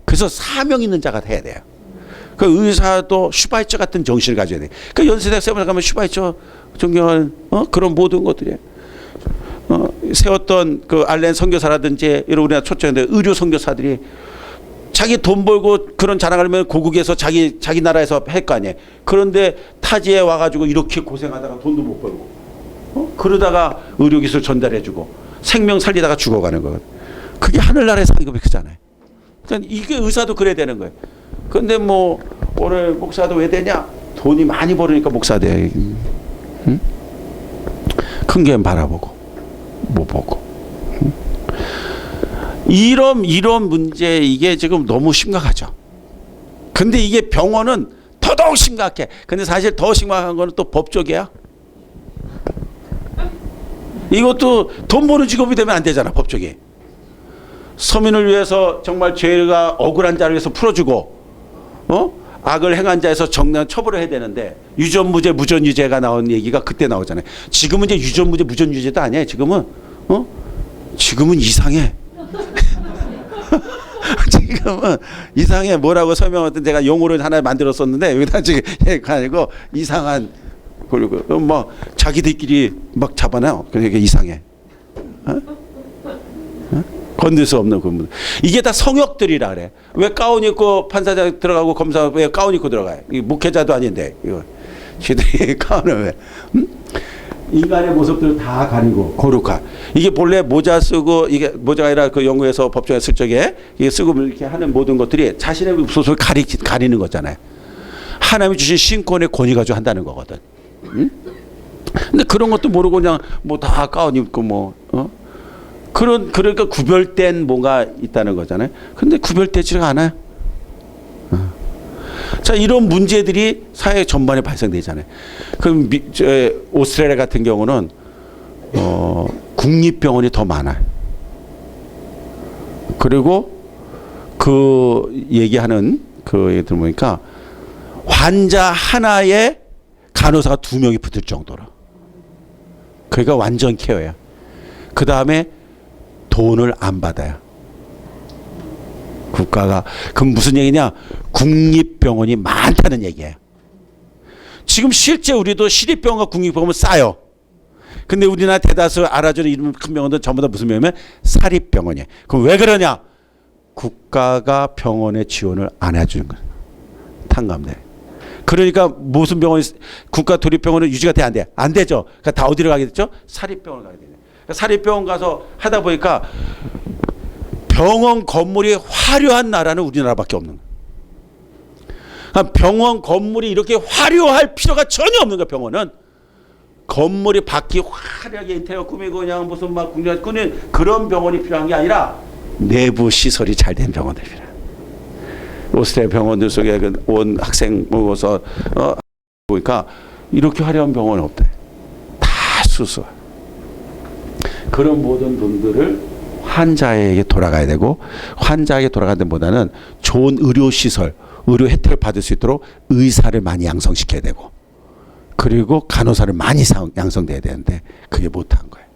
그래서 사명 있는 자가 돼야 돼요. 그 의사도 슈바이처 같은 정신을 가져야 돼. 그 연세대 세번에 가면 슈바이처 존경하는 그런 모든 것들이 세웠던 그 알렌 선교사라든지 이런 우리나라 초청인데 의료 선교사들이 자기 돈 벌고 그런 자랑하려면 고국에서 자기 나라에서 할 거 아니에요. 그런데 타지에 와가지고 이렇게 고생하다가 돈도 못 벌고 그러다가 의료기술 전달해주고 생명 살리다가 죽어가는 거예요. 그게 하늘나라의 상급이 크잖아요. 그러니까 이게 의사도 그래야 되는 거예요. 근데 뭐 오늘 목사도 왜 되냐? 돈이 많이 벌으니까 목사 돼. 응? 큰 게 바라보고 못 보고. 응? 이런 문제 이게 지금 너무 심각하죠. 근데 이게 병원은 더더욱 심각해. 근데 사실 더 심각한 거는 또 법조계야. 이것도 돈 버는 직업이 되면 안 되잖아, 법조계. 서민을 위해서 정말 죄가 억울한 자를 위해서 풀어주고 악을 행한 자에서 정당한 처벌을 해야 되는데 유전무죄 무전유죄가 나온 얘기가 그때 나오잖아요. 지금은 이제 유전무죄 무전유죄도 아니에요. 지금은 이상해. 지금은 이상해. 뭐라고 설명하든 제가 용어를 하나 만들었었는데 여기다 지금 얘가 아니고 이상한 그리고 뭐 자기들끼리 막 잡아놔요. 그러니까 이상해. 건들 수 없는 그분. 이게 다 성역들이라 그래. 왜 가운 입고 판사장 들어가고 검사 왜 가운 입고 들어가요? 이 목회자도 아닌데 이거. 지들이 가운을 왜? 인간의 모습들을 다 가리고 거룩한. 이게 본래 모자 쓰고 이게 모자가 아니라 그 영국에서 법정에 쓸 적에 이게 쓰고 이렇게 하는 모든 것들이 자신의 모습을 가리는 거잖아요. 하나님이 주신 신권의 권위 가지고 한다는 거거든. 응? 근데 그런 것도 모르고 그냥 뭐 다 가운 입고 그러니까 구별된 뭔가 있다는 거잖아요. 근데 구별되지가 않아요. 자, 이런 문제들이 사회 전반에 발생되잖아요. 그럼 오스트레일리아 같은 경우는 국립병원이 더 많아요. 그리고 그 얘기하는 그 얘기 들어보니까 환자 하나에 간호사가 2명이 붙을 정도로. 그러니까 완전 케어야. 그 다음에 돈을 안 받아요. 국가가. 그럼 무슨 얘기냐? 국립병원이 많다는 얘기예요. 지금 실제 우리도 시립병원과 국립병원은 싸요. 근데 우리나라 대다수 알아주는 이름 큰 병원들 전부 다 무슨 병원이면 사립병원이에요. 그럼 왜 그러냐? 국가가 병원에 지원을 안 해주는 거예요. 탕감돼. 그러니까 무슨 병원이 국가 도립병원은 유지가 돼? 안 돼? 안 되죠. 그러니까 다 어디로 가게 됐죠? 사립병원 가게 되죠. 사립병원 가서 하다 보니까 병원 건물이 화려한 나라는 우리나라밖에 없는 거예요. 병원 건물이 이렇게 화려할 필요가 전혀 없는 거예요. 병원은 건물이 밖이 화려하게 인테리어 꾸미고 그냥 무슨 막 궁전 꾸는 그런 병원이 필요한 게 아니라 내부 시설이 잘 된 병원들이 필요해요. 오스트리아 병원들 속에 온 학생 모아서 보니까 이렇게 화려한 병원은 없대. 다 수수. 그런 모든 분들을 환자에게 돌아가야 되고, 환자에게 돌아가는 데보다는 좋은 의료 시설, 의료 혜택을 받을 수 있도록 의사를 많이 양성시켜야 되고, 그리고 간호사를 많이 양성돼야 되는데 그게 못한 거예요.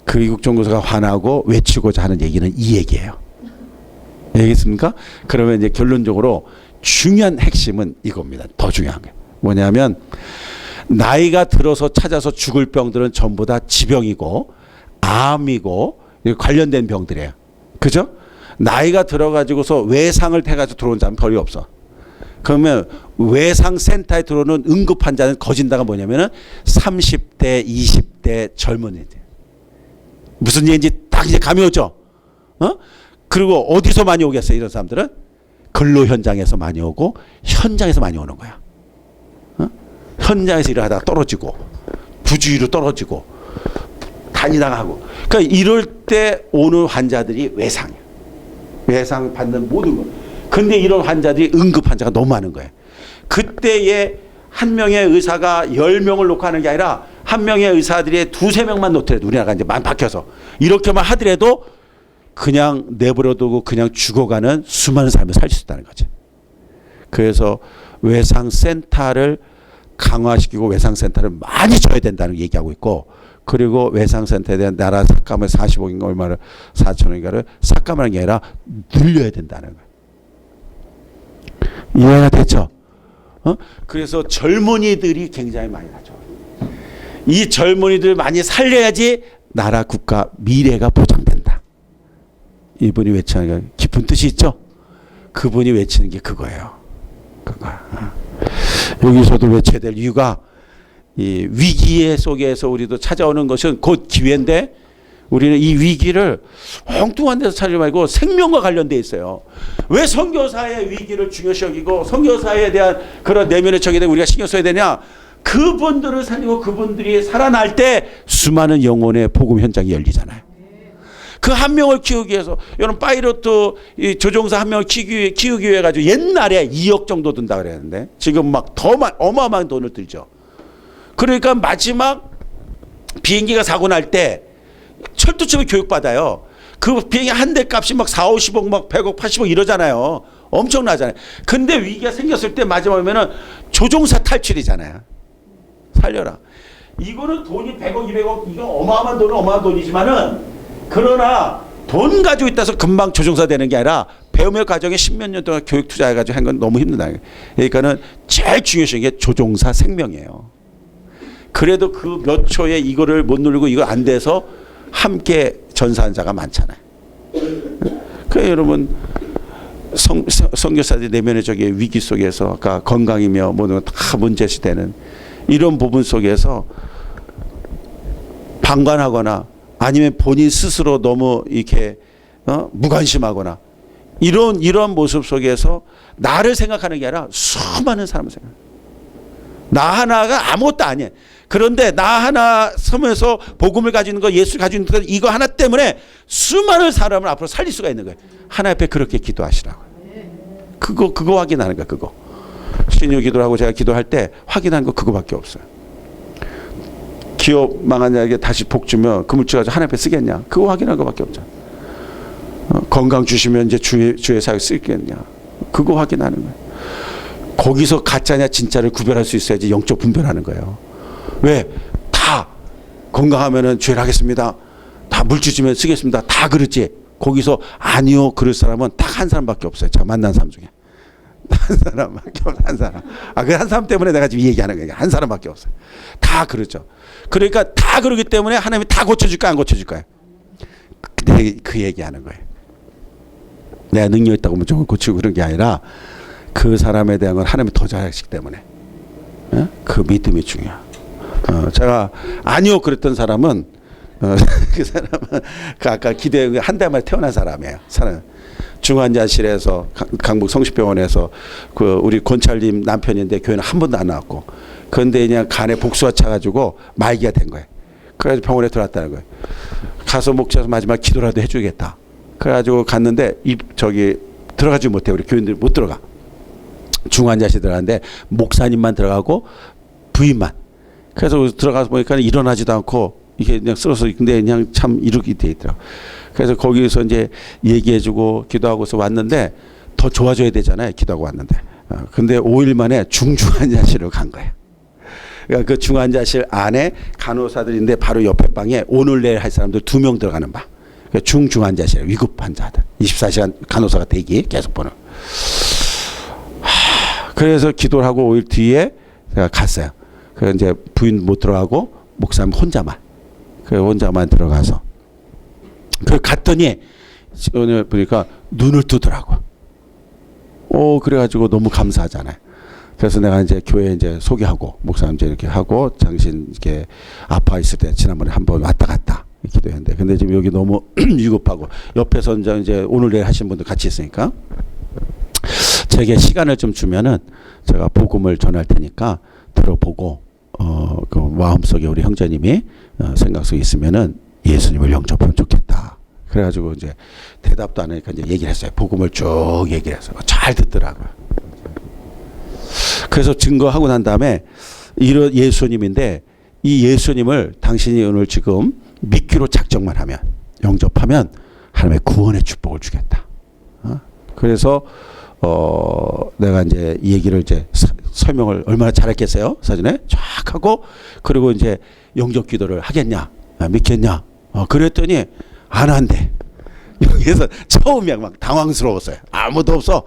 그 미국 정부가 화나고 외치고자 하는 얘기는 이 얘기예요. 알겠습니까? 그러면 이제 결론적으로 중요한 핵심은 이겁니다. 더 중요한 게 뭐냐면, 나이가 들어서 찾아서 죽을 병들은 전부 다 지병이고 암이고 관련된 병들이에요. 그죠? 나이가 들어가지고서 외상을 해가지고 들어온 사람은 별이 없어. 그러면 외상센터에 들어오는 응급 환자는 거진다가 뭐냐면은 30대, 20대 젊은이들. 무슨 얘기인지 딱 이제 감이 오죠? 그리고 어디서 많이 오겠어요, 이런 사람들은? 근로 현장에서 많이 오고, 현장에서 많이 오는 거야. 현장에서 일을 하다가 떨어지고, 부주의로 떨어지고, 다니다가 하고. 그러니까 이럴 때 오는 환자들이 외상이야. 외상 받는 모든 거. 근데 이런 환자들이 응급 환자가 너무 많은 거예요. 그때에 한 명의 의사가 10명을 놓고 하는 게 아니라 한 명의 의사들이 2-3명만 놓더라도, 우리나라가 이제 많이 바뀌어서 이렇게만 하더라도 그냥 내버려두고 그냥 죽어가는 수많은 사람을 살릴 수 있다는 거지. 그래서 외상센터를 강화시키고 외상센터를 많이 줘야 된다는 얘기하고 있고, 그리고 외상센터에 대한 나라 삭감을 45억인가 얼마를 4천억인가를 삭감하는 게 아니라 늘려야 된다는 거예요. 이해가 됐죠? 그래서 젊은이들이 굉장히 많이 나죠. 이 젊은이들 많이 살려야지 나라 국가 미래가 보장된다. 이분이 외치는 게 깊은 뜻이 있죠? 그분이 외치는 게 그거예요. 그거야. 여기서도 외쳐야 될 이유가, 이 위기의 속에서 우리도 찾아오는 것은 곧 기회인데, 우리는 이 위기를 엉뚱한 데서 찾지 말고 생명과 관련돼 있어요. 왜 선교사의 위기를 중요시 여기고 선교사에 대한 그런 내면의 적에 대해 우리가 신경 써야 되냐? 그분들을 살리고 그분들이 살아날 때 수많은 영혼의 복음 현장이 열리잖아요. 그 한 명을 키우기 위해서, 여러분 파이로트 조종사 한 명을 키우기 위해 가지고 옛날에 2억 정도 든다 그랬는데 지금 막 더 어마어마한 돈을 들죠. 그러니까 마지막 비행기가 사고 날 때 철두처럼 교육받아요. 그 비행기 한 대 값이 막 40, 50억, 막 100억, 80억 이러잖아요. 엄청나잖아요. 근데 위기가 생겼을 때 마지막에는 조종사 탈출이잖아요. 살려라. 이거는 돈이 100억, 200억, 이거 어마어마한 돈은 어마어마한 돈이지만은, 그러나 돈 가지고 있다서 금방 조종사 되는 게 아니라 배움의 과정에 10몇 년 동안 교육 투자해가지고 한 건 너무 힘들다. 그러니까는 제일 중요한 게 조종사 생명이에요. 그래도 그 몇 초에 이거를 못 누르고 이거 안 돼서 함께 전사한 자가 많잖아요. 그러니까 여러분, 선교사들 내면의 저기 위기 속에서, 아까 건강이며 모든 다 문제시되는 이런 부분 속에서 방관하거나 아니면 본인 스스로 너무 이렇게 무관심하거나 이런 모습 속에서 나를 생각하는 게 아니라 수많은 사람을 생각해요. 나 하나가 아무것도 아니에요. 그런데 나 하나 서면서 복음을 가지는 거, 예수를 가지는 거, 이거 하나 때문에 수많은 사람을 앞으로 살릴 수가 있는 거예요. 하나님 앞에 그렇게 기도하시라고. 그거 확인하는 거야. 그거. 신유 기도를 하고 제가 기도할 때 확인한 거 그거밖에 없어요. 기업 망한 자에게 다시 복 주면 그 물질 가지고 하나님 앞에 쓰겠냐? 그거 확인한 거밖에 없잖아. 건강 주시면 이제 주의 사역에 쓰겠냐? 그거 확인하는 거예요. 거기서 가짜냐 진짜를 구별할 수 있어야지 영적 분별하는 거예요. 왜? 다 건강하면은 죄를 하겠습니다. 다 물질 주면 쓰겠습니다. 다 그렇지. 거기서 아니요 그럴 사람은 딱 한 사람밖에 없어요. 제가 만난 사람 중에. 한 사람밖에 없어요. 한 사람. 그 한 사람 때문에 내가 지금 이 얘기하는 거예요. 한 사람밖에 없어요. 다 그렇죠. 그러니까 다 그러기 때문에 하나님이 다 고쳐줄까 안 고쳐줄까요? 그 얘기하는 거예요. 내가 능력 있다고 무조건 고치고 그런 게 아니라 그 사람에 대한 건 하나님이 더 잘하시기 때문에 그 믿음이 중요해요. 제가 아니요 그랬던 사람은 그 사람은 그 아까 기도회 한 달 만에 태어난 사람이에요. 사람 중환자실에서 강북 성심병원에서 그 우리 권찰님 남편인데 교회는 한 번도 안 나왔고, 그런데 그냥 간에 복수가 차가지고 말기가 된 거예요. 그래가지고 병원에 들어왔다는 거예요. 가서 목자서 마지막 기도라도 해주겠다. 그래가지고 갔는데 저기 들어가지 못해. 우리 교인들 못 들어가. 중환자실 들어가는데 목사님만 들어가고 부인만. 그래서 들어가서 보니까 일어나지도 않고 이게 그냥 쓸어서 근데 그냥 참 이렇게 돼 있더라고. 그래서 거기서 이제 얘기해주고 기도하고서 왔는데 더 좋아져야 되잖아요. 기도하고 왔는데. 근데 5일 만에 중환자실로 간 거예요. 그러니까 그 중환자실 안에 간호사들인데 바로 옆에 방에 오늘 내일 할 사람들 2명 들어가는 방. 그러니까 중환자실 위급 환자들 24시간 간호사가 대기 계속 보는. 그래서 기도를 하고 5일 뒤에 제가 갔어요. 그래서 이제 부인 못 들어가고 목사님 혼자만. 그 혼자만 들어가서. 그 갔더니 오늘 보니까 눈을 뜨더라고. 그래가지고 너무 감사하잖아요. 그래서 내가 이제 교회 이제 소개하고 목사님 이제 이렇게 하고 당신 이렇게 아파 있을 때 지난번에 한번 왔다 갔다 기도했는데 근데 지금 여기 너무 위급하고 옆에서 이제 오늘 내일 하신 분들 같이 있으니까 제게 시간을 좀 주면은 제가 복음을 전할 테니까 들어보고 그 마음속에 우리 형제님이 생각 속에 있으면은 예수님을 영접하면 좋겠다. 그래가지고 이제 대답도 안 하니까 이제 얘기를 했어요. 복음을 쭉 얘기를 해서 잘 듣더라고요. 그래서 증거하고 난 다음에 이런 예수님인데 이 예수님을 당신이 오늘 지금 믿기로 작정만 하면 영접하면 하나님의 구원의 축복을 주겠다. 그래서 내가 이제 이 얘기를 이제 설명을 얼마나 잘했겠어요? 사전에 쫙 하고 그리고 이제 영접 기도를 하겠냐? 믿겠냐? 그랬더니 안 한대. 여기서 처음이야. 막 당황스러웠어요. 아무도 없어.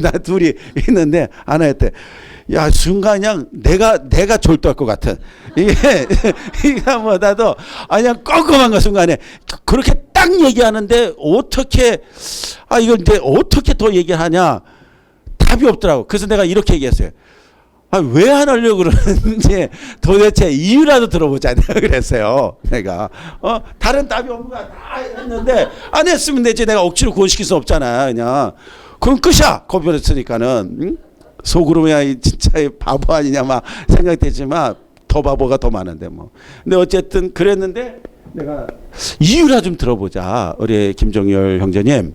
나 둘이 있는데 안 했대. 야, 순간 그냥 내가 졸도할 것 같은. 이게 뭐다도 그냥 껌껌한 거 순간에 그렇게 딱 얘기하는데 어떻게 이걸 이제 어떻게 더 얘기하냐 답이 없더라고. 그래서 내가 이렇게 얘기했어요. 왜 안 하려고 그러는지 도대체 이유라도 들어보자. 내가 그랬어요. 내가 다른 답이 없는 거야. 다 했는데 안 했으면 되지. 내가 억지로 구원시킬 수 없잖아. 그냥 그럼 끝이야. 거부했으니까는. 응? 속으로야 진짜 바보 아니냐 막 생각되지만 더 바보가 더 많은데 뭐. 근데 어쨌든 그랬는데 내가 이유라 좀 들어보자. 우리 김정열 형제님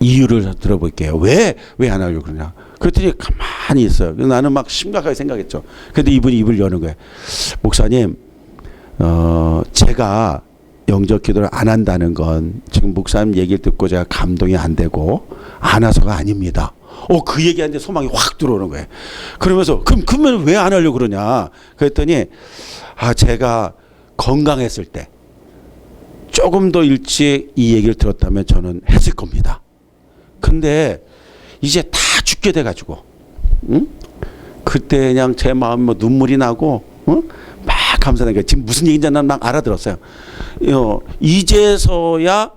이유를 들어볼게요. 왜 안 하려고 그러냐. 그랬더니 가만히 있어요. 나는 막 심각하게 생각했죠. 근데 이분이 입을 여는 거예요. 목사님, 제가 영접 기도를 안 한다는 건 지금 목사님 얘기를 듣고 제가 감동이 안 되고 안 와서가 아닙니다. 그 얘기하는데 소망이 확 들어오는 거예요. 그러면서 그러면 왜 안 하려고 그러냐. 그랬더니 제가 건강했을 때 조금 더 일찍 이 얘기를 들었다면 저는 했을 겁니다. 근데 이제 다 죽게 돼가지고, 응? 그때 그냥 제 마음 눈물이 나고, 응? 막 감사하는 거예요. 지금 무슨 얘기인지 난 막 알아들었어요. 이제서야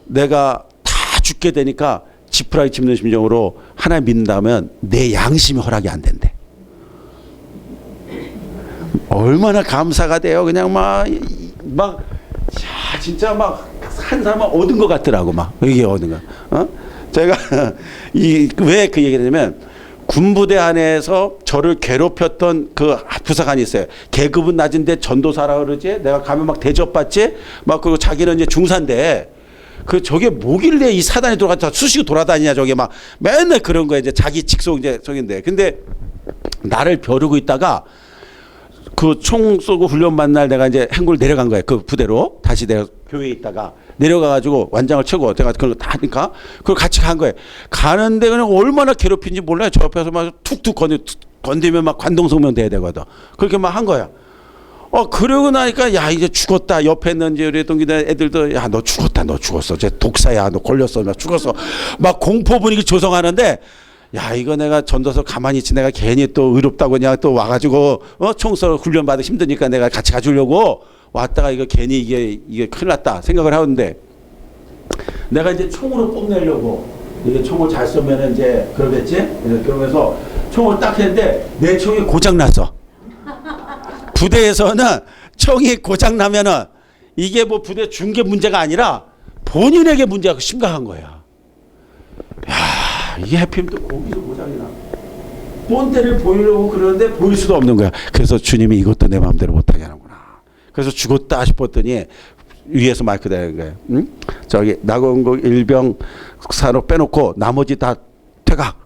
내가 다 죽게 되니까 지푸라기 짚는 심정으로 하나님 믿는다면 내 양심이 허락이 안 된대. 얼마나 감사가 돼요. 그냥 진짜 막 한 사람은 얻은 것 같더라고. 막 이게 얻은 거. 제가 왜 그 얘기를 하냐면 군부대 안에서 저를 괴롭혔던 그 부사관이 있어요. 계급은 낮은데 전도사라 그러지. 내가 가면 막 대접받지. 막 그리고 자기는 이제 중사인데 저게 뭐길래 이 사단이 수시로 돌아다니냐. 저게 막 맨날 그런 거야. 이제 자기 직속 이제 저긴데. 근데 나를 벼르고 있다가 그 총 쏘고 훈련 만날 내가 이제 행구를 내려간 거예요. 그 부대로 다시 내가 교회에 있다가 내려가가지고 완장을 쳐고 제가 그걸 다 하니까 그걸 같이 간 거예요. 가는데 그냥 얼마나 괴롭힌지 몰라요. 저 옆에서 막 툭툭 건드면 막 관동성명 돼야 되거든. 그렇게 막 한 거야. 그러고 나니까 야 이제 죽었다. 옆에 있는 이제 우리 동기들 애들도 야 너 죽었다. 너 죽었어. 쟤 독사야. 너 걸렸어. 나 죽었어. 막 공포 분위기 조성하는데 야 이거 내가 전도서 가만히 있지 내가 괜히 또 의롭다고 그냥 또 와가지고 총서 훈련 받아 힘드니까 내가 같이 가주려고 왔다가 이거 괜히 이게 큰일 났다 생각을 하는데 내가 이제 총으로 뽐내려고 이게 총을 잘 쏘면은 이제 그러겠지. 그러면서 총을 딱 했는데 내 총이 고장 났어. 부대에서는 총이 고장 나면은 이게 뭐 부대 중계 문제가 아니라 본인에게 문제가 심각한 거야. 야, 이게 해피면 또 거기서 고장이 나. 본때를 보이려고 그러는데 보일 수도 없는 거야. 그래서 주님이 이것도 내 마음대로 못하게 하는구나. 그래서 죽었다 싶었더니 위에서 마이크 대는 거예요. 응? 저기 나건국 일병 산업 빼놓고 나머지 다 퇴각.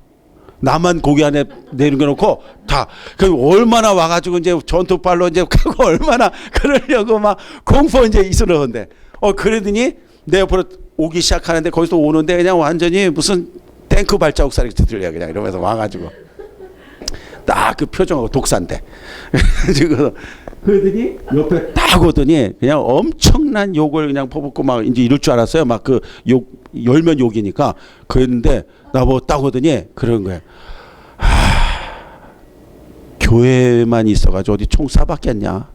나만 고기 안에 내려놓고 다. 그 얼마나 와가지고 이제 전투발로 이제 가고 얼마나 그러려고 막 공포 이제 있으러는데 그러더니 내 옆으로 오기 시작하는데 거기서 오는데 그냥 완전히 무슨 탱크 발자국 소리 들려 그냥 이러면서 와가지고 딱 그 표정하고 독사인데 지금 그러더니 옆에 딱 오더니 그냥 엄청난 욕을 그냥 퍼붓고 막 이제 이럴 줄 알았어요. 막 그 욕 열면 욕이니까 그랬는데 나보고 딱 오더니 그런 거예요. 교회만 있어가지고 어디 총 쏴봤겠냐?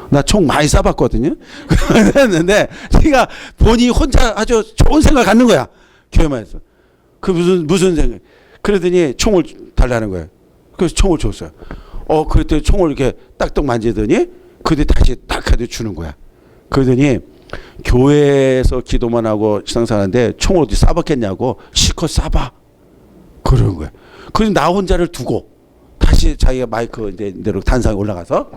나 총 많이 쏴봤거든요. 그랬는데 네가 본인이 혼자 아주 좋은 생각 갖는 거야. 교회만 있어. 그 무슨 생각? 그러더니 총을 달라는 거예요. 그래서 총을 줬어요. 그랬더니 총을 이렇게 딱딱 만지더니 그때 다시 딱 해도 주는 거야. 그러더니 교회에서 기도만 하고 신앙생활하는데 총을 어디 쏴봤겠냐고 실컷 쏴봐. 그러는 거야. 그래서 나 혼자를 두고 다시 자기가 마이크 이제 대로 단상에 올라가서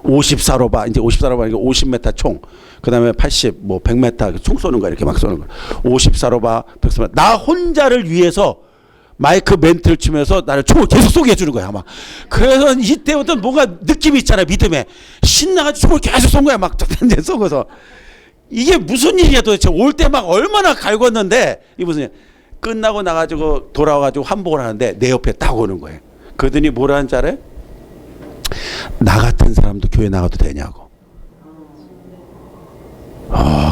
54로바 이제 54로바 50m 총, 그다음에 80 뭐 100m 총 쏘는 거야. 이렇게 막 쏘는 거야. 54로바 100m 나 혼자를 위해서 마이크 멘트를 치면서 나를 총을 계속 쏘게 해주는 거야. 막 그래서 이때부터 뭔가 느낌이 있잖아. 믿음에 신나가지고 총을 계속 쏜 거야. 막 이제 쏘고서 이게 무슨 일이야 도대체. 올 때 막 얼마나 갈궜는데 이 무슨 일. 끝나고 나가지고 돌아와가지고 환복을 하는데 내 옆에 딱 오는 거예요. 그러더니 뭐라는 줄 알아요? 나 같은 사람도 교회 나가도 되냐고.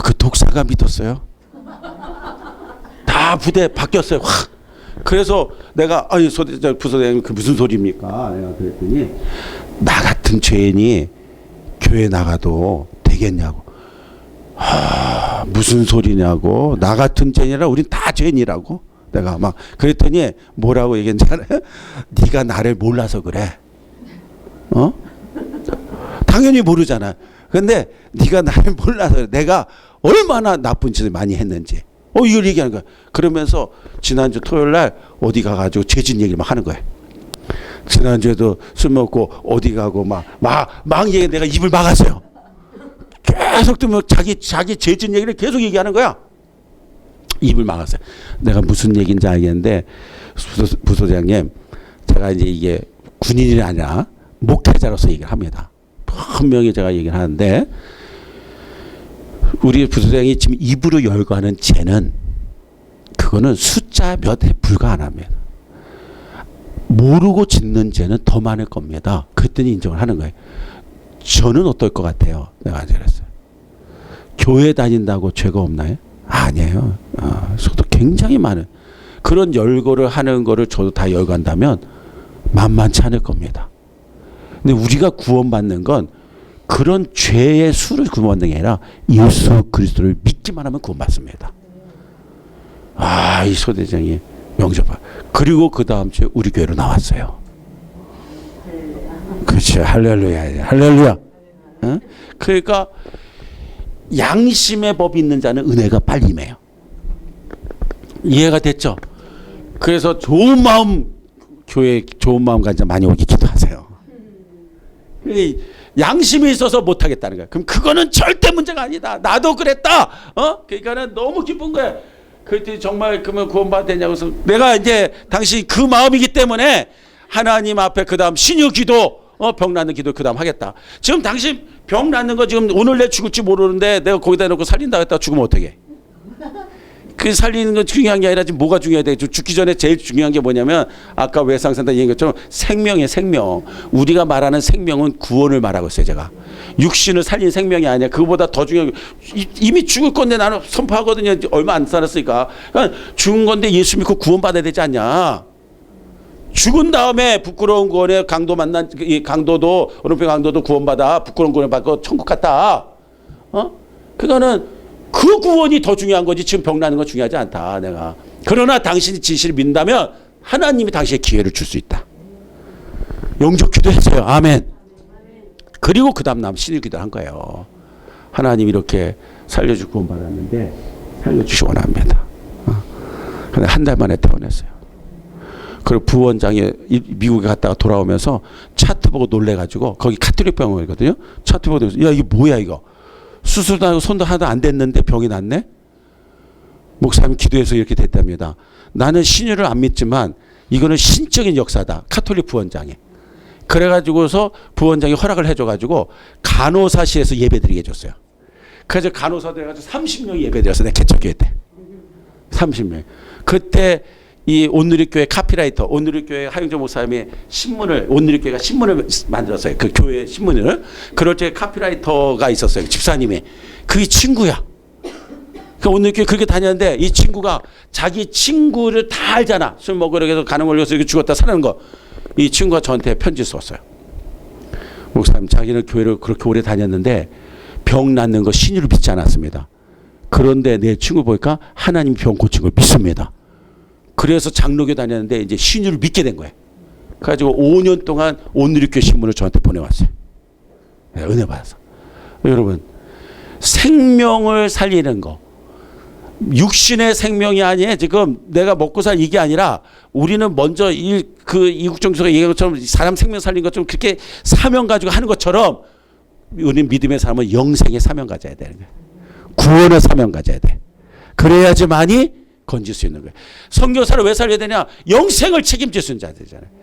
그 독사가 믿었어요. 다 부대 바뀌었어요. 확. 그래서 내가 부소장님 그 무슨 소리입니까? 내가 그랬더니 나 같은 죄인이 교회 나가도 되겠냐고. 무슨 소리냐고. 나 같은 죄인이라 우린 다 죄인이라고. 내가 막 그랬더니 뭐라고 얘기했는지 알아요? 네가 나를 몰라서 그래. 당연히 모르잖아. 근데 네가 나를 몰라서 그래. 내가 얼마나 나쁜 짓을 많이 했는지. 이걸 얘기하는 거야. 그러면서 지난주 토요일 날 어디 가가지고 죄진 얘기를 막 하는 거야. 지난주에도 술 먹고 어디 가고 막 얘기 내가 입을 막았어요. 계속 또 자기 죄진 얘기를 계속 얘기하는 거야. 입을 막았어요. 내가 무슨 얘기인지 알겠는데 부소장님 제가 이제 이게 군인이 아니라 목회자로서 얘기를 합니다. 분명히 제가 얘기를 하는데 우리 부소장이 지금 입으로 열거하는 죄는 그거는 숫자 몇 에 불과 안 합니다. 모르고 짓는 죄는 더 많을 겁니다. 그랬더니 인정을 하는 거예요. 저는 어떨 것 같아요? 내가 그랬어요. 교회 다닌다고 죄가 없나요? 아니에요. 저도 굉장히 많은 그런 열거를 하는 거를 저도 다 열거한다면 만만치 않을 겁니다. 근데 우리가 구원받는 건 그런 죄의 수를 구원받는 게 아니라 예수 그리스도를 믿기만 하면 구원받습니다. 이 소대장이 명접하. 그리고 그 다음 주에 우리 교회로 나왔어요. 그렇죠. 할렐루야. 할렐루야. 그러니까 양심의 법이 있는 자는 은혜가 빨리 임해요. 이해가 됐죠? 그래서 좋은 마음 교회 좋은 마음 가진 자 많이 오기 기도하세요. 양심이 있어서 못하겠다는 거야. 그럼 그거는 절대 문제가 아니다. 나도 그랬다. 그러니까는 너무 기쁜 거야. 그랬더니 정말 그러면 구원받았냐고 해서 내가 이제 당신 그 마음이기 때문에 하나님 앞에 그 다음 신유 기도 병 낫는 기도 그 다음 하겠다. 지금 당신 병 낫는 거 지금 오늘 내 죽을지 모르는데 내가 거기다 놓고 살린다 했다가 죽으면 어떡해? 그 살리는 건 중요한 게 아니라 지금 뭐가 중요해야 돼? 죽기 전에 제일 중요한 게 뭐냐면 아까 외상산다 얘기한 것처럼 생명이에요. 생명. 우리가 말하는 생명은 구원을 말하고 있어요. 제가 육신을 살린 생명이 아니야. 그거보다 더 중요한 게 이미 죽을 건데 나는 선포하거든요. 얼마 안 살았으니까. 그러니까 죽은 건데 예수 믿고 구원받아야 되지 않냐. 죽은 다음에 부끄러운 구원에 강도 만난 이 강도도 오른편 강도도 구원받아 부끄러운 구원을 받고 천국 갔다. 그거는 그 구원이 더 중요한 거지. 지금 병 나는 건 중요하지 않다. 내가 그러나 당신이 진실을 믿는다면 하나님이 당신에게 기회를 줄 수 있다. 영접 기도했어요. 아멘. 그리고 그 다음 남 신일 기도한 거예요. 하나님 이렇게 살려주고 구원받았는데 살려주시 원합니다. 근데 한 달 만에 퇴원했어요. 그리고 부원장이 미국에 갔다가 돌아오면서 차트 보고 놀래가지고 거기 카톨릭 병원이거든요. 차트 보고 야 이게 뭐야 이거 수술도 하고 손도 하나도 안 됐는데 병이 났네. 목사님 기도해서 이렇게 됐답니다. 나는 신유를 안 믿지만 이거는 신적인 역사다. 카톨릭 부원장이. 그래가지고서 부원장이 허락을 해줘가지고 간호사실에서 예배드리게 해줬어요. 그래서 간호사들 해가지고 30명이 예배드렸어. 내 개척교회 때. 30명. 그때 이 온누리교회 카피라이터, 온누리교회 하영조 목사님이 신문을, 온누리교회가 신문을 만들었어요. 그 교회 신문을. 그럴 때 카피라이터가 있었어요. 집사님이. 그게 친구야. 그 온누리교회 그렇게 다녔는데 이 친구가 자기 친구를 다 알잖아. 술 먹으러 해서 간암 걸려서 이렇게 죽었다 사는 거. 이 친구가 저한테 편지 썼어요. 목사님, 자기는 교회를 그렇게 오래 다녔는데 병 낫는 거 신유를 믿지 않았습니다. 그런데 내 친구 보니까 하나님 병 고친 걸 믿습니다. 그래서 장로교 다녔는데 이제 신유를 믿게 된 거예요. 그래가지고 5년 동안 온누리교회 신문을 저한테 보내왔어요. 네, 은혜 받아서. 여러분, 생명을 살리는 거. 육신의 생명이 아니에요. 지금 내가 먹고 살 이게 아니라 우리는 먼저 이국정교수가 얘기한 것처럼 사람 생명 살린 것처럼 그렇게 사명 가지고 하는 것처럼 우리 믿음의 사람은 영생의 사명 가져야 되는 거예요. 구원의 사명 가져야 돼. 그래야지만이 건질 수 있는 거예요. 선교사를 왜 살려야 되냐? 영생을 책임질 수 있는 자들이잖아요.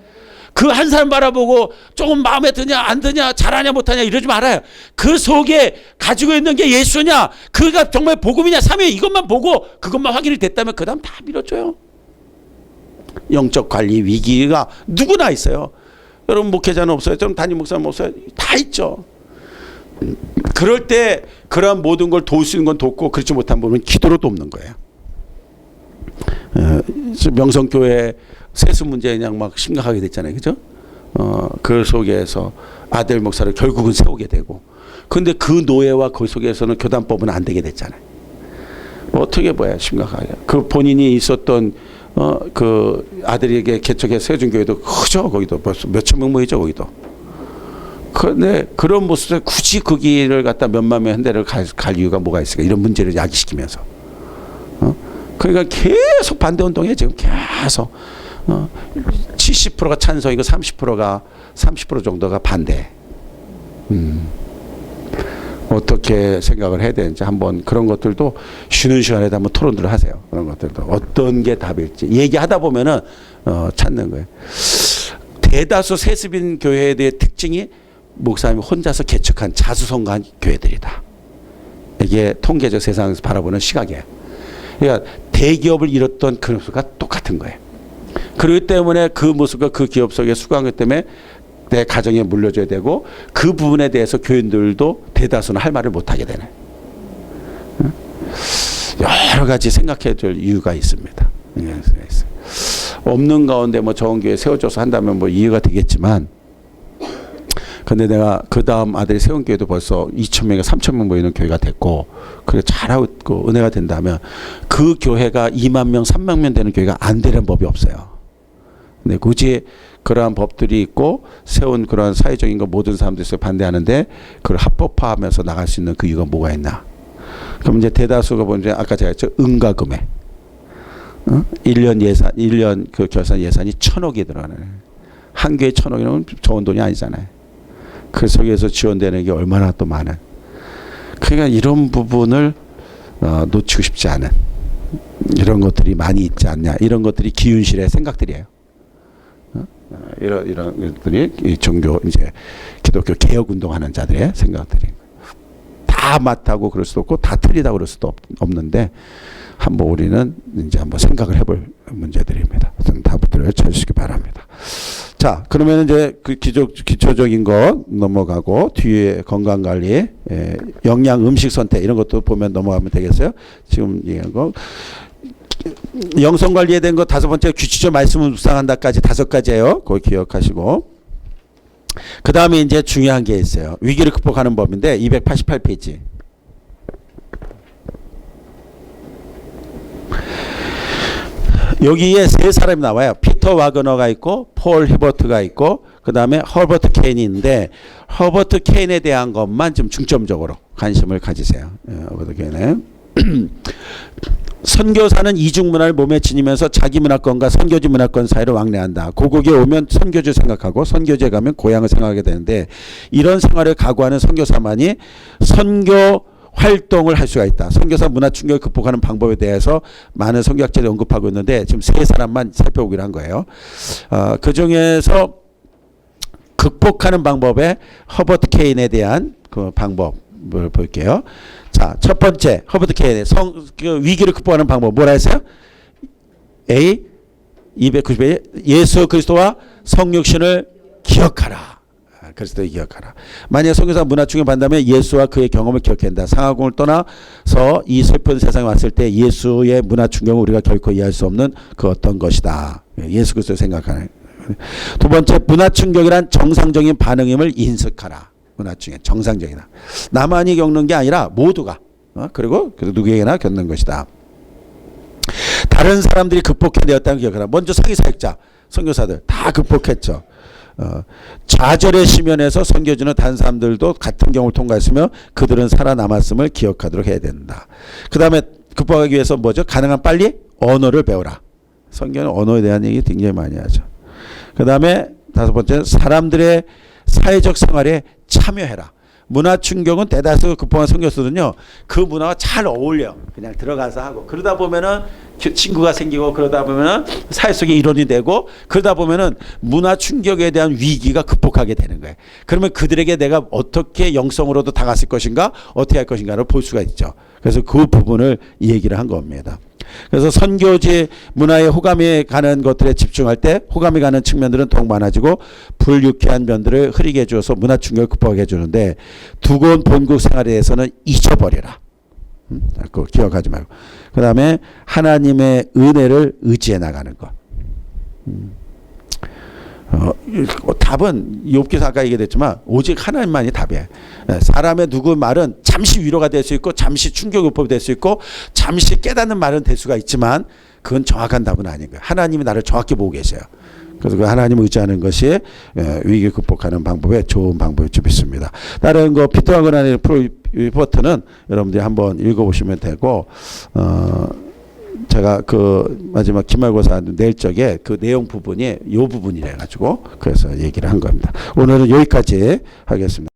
그 한 사람 바라보고 조금 마음에 드냐 안 드냐 잘하냐 못하냐 이러지 말아요. 그 속에 가지고 있는 게 예수냐, 그가 정말 복음이냐 사명, 이것만 보고 그것만 확인이 됐다면 그 다음 다 밀어줘요. 영적 관리 위기가 누구나 있어요. 여러분 목회자는 없어요? 좀 담임 목사는 없어요? 다 있죠. 그럴 때 그러한 모든 걸 도울 수 있는 건 돕고 그렇지 못한 부분은 기도로 돕는 거예요. 명성교회 세수 문제 그냥 막 심각하게 됐잖아요. 그죠? 그 속에서 아들 목사를 결국은 세우게 되고, 근데 그 노예와 그 속에서는 교단법은 안 되게 됐잖아요. 어떻게 봐야 심각하게. 그 본인이 있었던 그 아들에게 개척해 세워준 교회도 크죠. 거기도 벌써 몇천 명 모이죠. 거기도. 그런데 그런 모습에 굳이 그 길을 갖다 몇만 명 한 대를 갈 이유가 뭐가 있을까? 이런 문제를 야기시키면서. 그러니까 계속 반대운동해 지금 계속. 70%가 찬성이고 30% 정도가 반대. 어떻게 생각을 해야 되는지 한번 그런 것들도 쉬는 시간에도 한번 토론들을 하세요. 그런 것들도 어떤 게 답일지 얘기하다 보면은 찾는 거예요. 대다수 세습인 교회에 대해 특징이 목사님이 혼자서 개척한 자수성가한 교회들이다. 이게 통계적 세상에서 바라보는 시각이에요. 그러니까 대기업을 잃었던 그 모습과 똑같은 거예요. 그렇기 때문에 그 모습과 그 기업 속에 수고한 것 때문에 내 가정에 물려줘야 되고, 그 부분에 대해서 교인들도 대다수는 할 말을 못하게 되네. 여러 가지 생각해 줄 이유가 있습니다. 없는 가운데 뭐 좋은 교회 세워줘서 한다면 뭐 이해가 되겠지만, 근데 내가 그 다음 아들이 세운 교회도 벌써 2,000명에 3,000명 모이는 교회가 됐고, 그래 잘하고 은혜가 된다면 그 교회가 2만 명, 3만 명 되는 교회가 안 되는 법이 없어요. 근데 굳이 그러한 법들이 있고 세운 그러한 사회적인 거 모든 사람들이 반대하는데 그걸 합법화하면서 나갈 수 있는 그 이유가 뭐가 있나? 그럼 이제 대다수가 보면 아까 제가 했죠, 응가금액. 1년 예산, 1년 그 결산 예산이 1,000억이 들어가네. 한 교회 1,000억이면 좋은 돈이 아니잖아요. 그 속에서 지원되는 게 얼마나 또 많은. 그러니까 이런 부분을 놓치고 싶지 않은 이런 것들이 많이 있지 않냐. 이런 것들이 기윤실의 생각들이에요. 이런 것들이 이 종교 이제 기독교 개혁 운동하는 자들의 생각들이. 다 맞다고 그럴 수도 없고 다 틀리다고 그럴 수도 없는데 한번 우리는 이제 한번 생각을 해볼 문제들입니다. 답들을 찾으시기 바랍니다. 자, 그러면 이제 그 기초적인 거 넘어가고 뒤에 건강관리, 영양 음식 선택 이런 것도 보면 넘어가면 되겠어요. 지금 얘기한 거. 영성 관리에 대한 거 5번째 규칙적 말씀을 묵상한다까지 5가지예요. 그거 기억하시고. 그 다음에 이제 중요한 게 있어요. 위기를 극복하는 법인데 288페이지. 여기에 3사람이 나와요. 피터 와그너가 있고 폴 히버트가 있고 그 다음에 허버트 케인이 있는데, 허버트 케인에 대한 것만 좀 중점적으로 관심을 가지세요. 허버트 케인은 선교사는 이중 문화를 몸에 지니면서 자기 문화권과 선교지 문화권 사이를 왕래한다. 고국에 오면 선교주 생각하고 선교지에 가면 고향을 생각하게 되는데, 이런 생활을 각오하는 선교사만이 선교 활동을 할 수가 있다. 선교사 문화 충격을 극복하는 방법에 대해서 많은 선교학자들이 언급하고 있는데 지금 세 사람만 살펴보기로 한 거예요. 그 중에서 극복하는 방법에 허버트 케인에 대한 그 방법을 볼게요. 자, 첫 번째 허버트 케인의 그 위기를 극복하는 방법 뭐라 했어요? A 290에 예수 그리스도와 성육신을 기억하라. 그리스도를 기억하라. 만약 선교사 문화 충격 받는다면 예수와 그의 경험을 기억한다. 상하공을 떠나서 이 슬픈 세상에 왔을 때 예수의 문화 충격은 우리가 결코 이해할 수 없는 그 어떤 것이다. 예수 그리스도를 생각하는. 두 번째 문화 충격이란 정상적인 반응임을 인식하라. 문화 충격 정상적이다. 나만이 겪는 게 아니라 모두가 그리고 누구에게나 겪는 것이다. 다른 사람들이 극복해내었다는 기억하라. 먼저 사기 사역자 선교사들 다 극복했죠. 좌절의 시면에서 선교주는 다른 사람들도 같은 경우를 통과했으며 그들은 살아남았음을 기억하도록 해야 된다. 그 다음에 극복하기 위해서 뭐죠? 가능한 빨리 언어를 배우라. 선교는 언어에 대한 얘기 굉장히 많이 하죠. 그 다음에 다섯 번째 사람들의 사회적 생활에 참여해라. 문화 충격은 대다수 극복한 선교사들은요 그 문화와 잘 어울려. 그냥 들어가서 하고 그러다 보면은 친구가 생기고 그러다 보면은 사회 속의 일원이 되고 그러다 보면은 문화 충격에 대한 위기가 극복하게 되는 거예요. 그러면 그들에게 내가 어떻게 영성으로도 다가설 것인가 어떻게 할 것인가를 볼 수가 있죠. 그래서 그 부분을 얘기를 한 겁니다. 그래서 선교지 문화에 호감이 가는 것들에 집중할 때 호감이 가는 측면들은 더욱 많아지고 불유쾌한 면들을 흐리게 해주어서 문화 충격을 극복하게 해주는데 두고온 본국 생활에 대해서는 잊어버려라. 그거 기억하지 말고. 그 다음에 하나님의 은혜를 의지해 나가는 것. 답은 욥기서 아까 얘기했지만 오직 하나님만이 답이에요. 사람의 누구 말은 잠시 위로가 될 수 있고 잠시 충격요법이 될 수 있고 잠시 깨닫는 말은 될 수가 있지만 그건 정확한 답은 아닌 거예요. 하나님이 나를 정확히 보고 계셔요. 그래서 그 하나님을 의지하는 것이 위기 극복하는 방법의 좋은 방법일 줄 믿습니다. 다른 거 피터와 그란의 리포트는 여러분들이 한번 읽어보시면 되고 제가 그 마지막 기말고사 낼 적에 그 내용 부분이 요 부분이래 가지고 그래서 얘기를 한 겁니다. 오늘은 여기까지 하겠습니다.